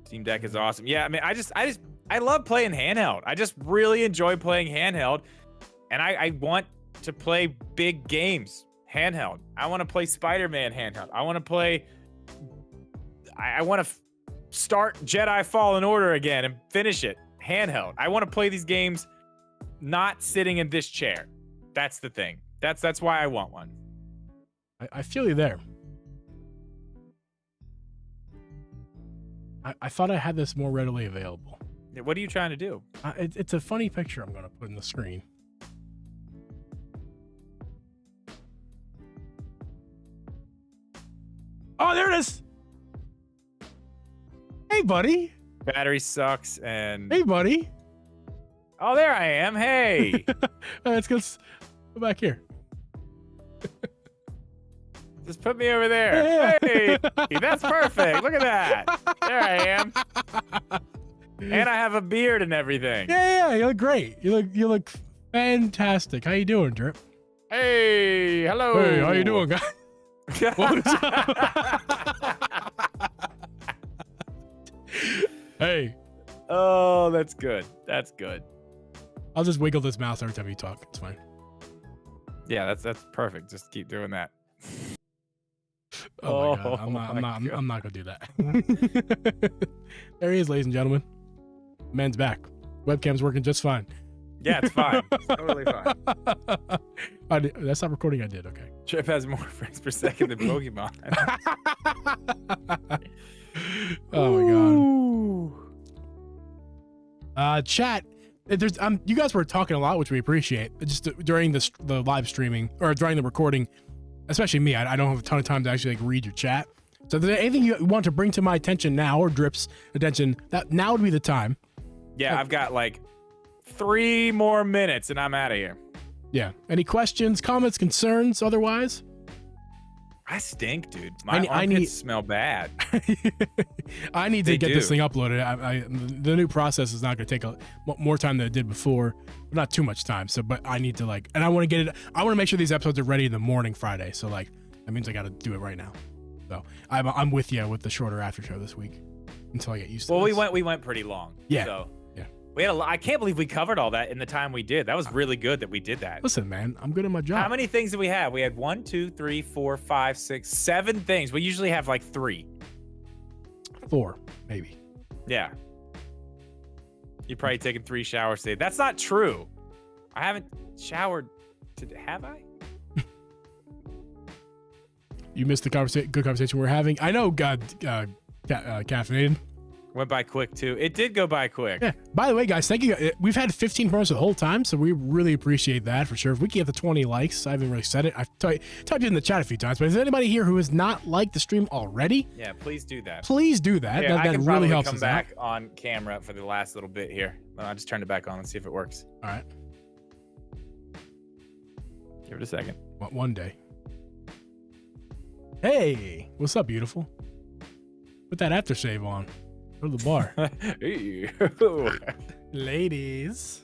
Steam Deck is awesome. Yeah, I mean, I love playing handheld. I just really enjoy playing handheld, and I want to play big games handheld. I want to play Spider-Man handheld. I want to play. I want to start Jedi Fallen Order again and finish it handheld. I want to play these games not sitting in this chair. That's the thing. That's why I want one. I feel you there. I thought I had this more readily available. What are you trying to do? It's a funny picture I'm going to put in the screen. Oh, there it is. Hey, buddy. Battery sucks and... Hey, buddy. Oh, there I am. Hey. Let's go back here. Just put me over there. Hey, that's perfect. Look at that. There I am. And I have a beard and everything. Yeah, you look great. You look fantastic. How you doing, Drip? Hey, hello. Hey, how you doing, guys? Hey. Oh, that's good. That's good. I'll just wiggle this mouse every time you talk. It's fine. Yeah, that's perfect. Just keep doing that. Oh my God. I'm not gonna do that. There he is, ladies and gentlemen. Man's back. Webcam's working just fine. Yeah, it's fine. It's totally fine. That's not recording I did. Okay. Trip has more frames per second than Pokemon. Oh my God. Chat. There's you guys were talking a lot, which we appreciate. Just during the live streaming or during the recording, especially me. I don't have a ton of time to actually read your chat. So if there's anything you want to bring to my attention now or Drip's attention, that now would be the time. Yeah, I've got 3 more minutes and I'm out of here. Yeah. Any questions, comments, concerns otherwise? I stink, dude. My armpits smell bad. I need to get this thing uploaded. The new process is not going to take more time than it did before. But not too much time. So, but I need to and I want to get it. I want to make sure these episodes are ready in the morning Friday. So that means I got to do it right now. So I'm with you with the shorter after show this week until I get used to it. Well, we went pretty long. Yeah. So. Yeah. We had I can't believe we covered all that in the time we did. That was really good that we did that. Listen, man, I'm good at my job. How many things did we have? We had 1, 2, 3, 4, 5, 6, 7 things. We usually have 3. 4, maybe. Yeah. You've probably taken 3 showers today. That's not true. I haven't showered today. Have I? You missed the good conversation we're having. I know, caffeinated. Went by quick too. It did go by quick. Yeah. By the way, guys, thank you. We've had 15 promotes the whole time, so we really appreciate that for sure. If we can get the 20 likes, I haven't really said it. I've typed it in the chat a few times, but is there anybody here who has not liked the stream already? Yeah, please do that. Please do that. Yeah, that really helps us come back on camera for the last little bit here. I'll just turn it back on and see if it works. All right. Give it a second. One day. Hey, what's up, beautiful? Put that aftershave on. Go to the bar. Ladies.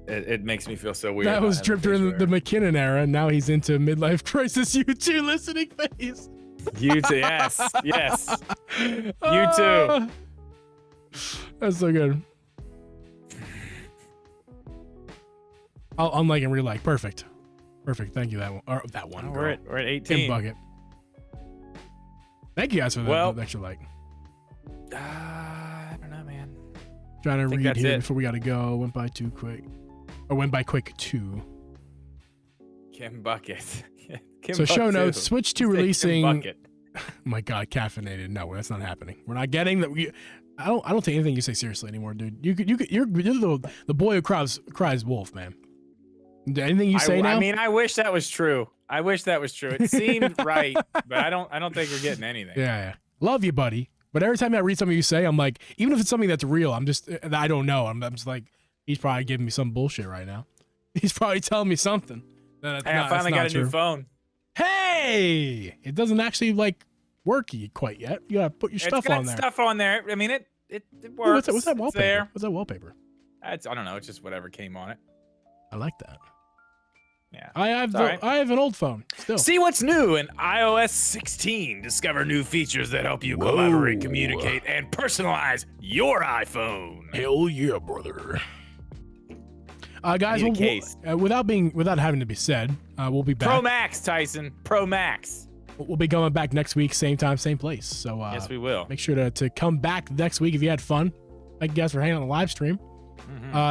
It makes me feel so weird. That was Drip during the McKinnon era. Now he's into midlife crisis. You two listening phase. You too. Yes. Yes. You too. That's so good. Unlike and re-like. Perfect. Thank you. That one. Or that one. We're at 18. Tim Bucket. Thank you guys for the extra like. I don't know, man. Trying to read here before we got to go. Went by too quick. Or went by quick too. Kim Bucket. So show notes. Switch to releasing. Oh my God, caffeinated. No, that's not happening. We're not getting that. I don't take anything you say seriously anymore, dude. You're the boy who cries wolf, man. Anything you say now? I mean, I wish that was true. It seemed right, but I don't think we're getting anything. Yeah. Love you, buddy. But every time I read something you say, I'm like, even if it's something that's real, I don't know. I'm just like, he's probably giving me some bullshit right now. He's probably telling me something. I finally got a new phone. Hey, it doesn't actually work quite yet. You gotta put your stuff on there. Stuff on there. I mean, it Ooh, works. what's that It's wallpaper? there. What's that wallpaper? I don't know. It's just whatever came on it. I like that. Yeah. I have all right. I have an old phone still. See what's new in iOS 16. Discover new features that help you collaborate, communicate, and personalize your iPhone. Hell yeah, brother. Guys, I need a case. without having to be said, we'll be back. Pro Max, Tyson. Pro Max. We'll be going back next week, same time, same place. So Yes, we will. make sure to come back next week if you had fun. Thank you guys for hanging on the live stream.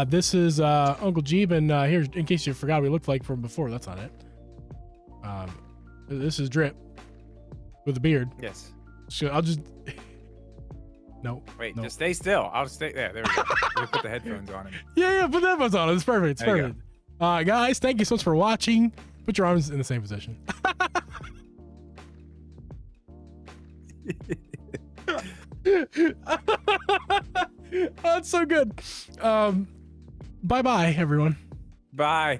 This is Uncle Geeb, and here's, in case you forgot what he looked like from before, that's not it. This is Drip with a beard. Yes. So I'll just no. Wait, no. just stay still. I'll stay there. There we go. Let me put the headphones on him. Yeah, put the headphones on. It's perfect. It's There you perfect. Guys, thank you so much for watching. Put your arms in the same position. That's so good. Bye-bye, everyone. Bye.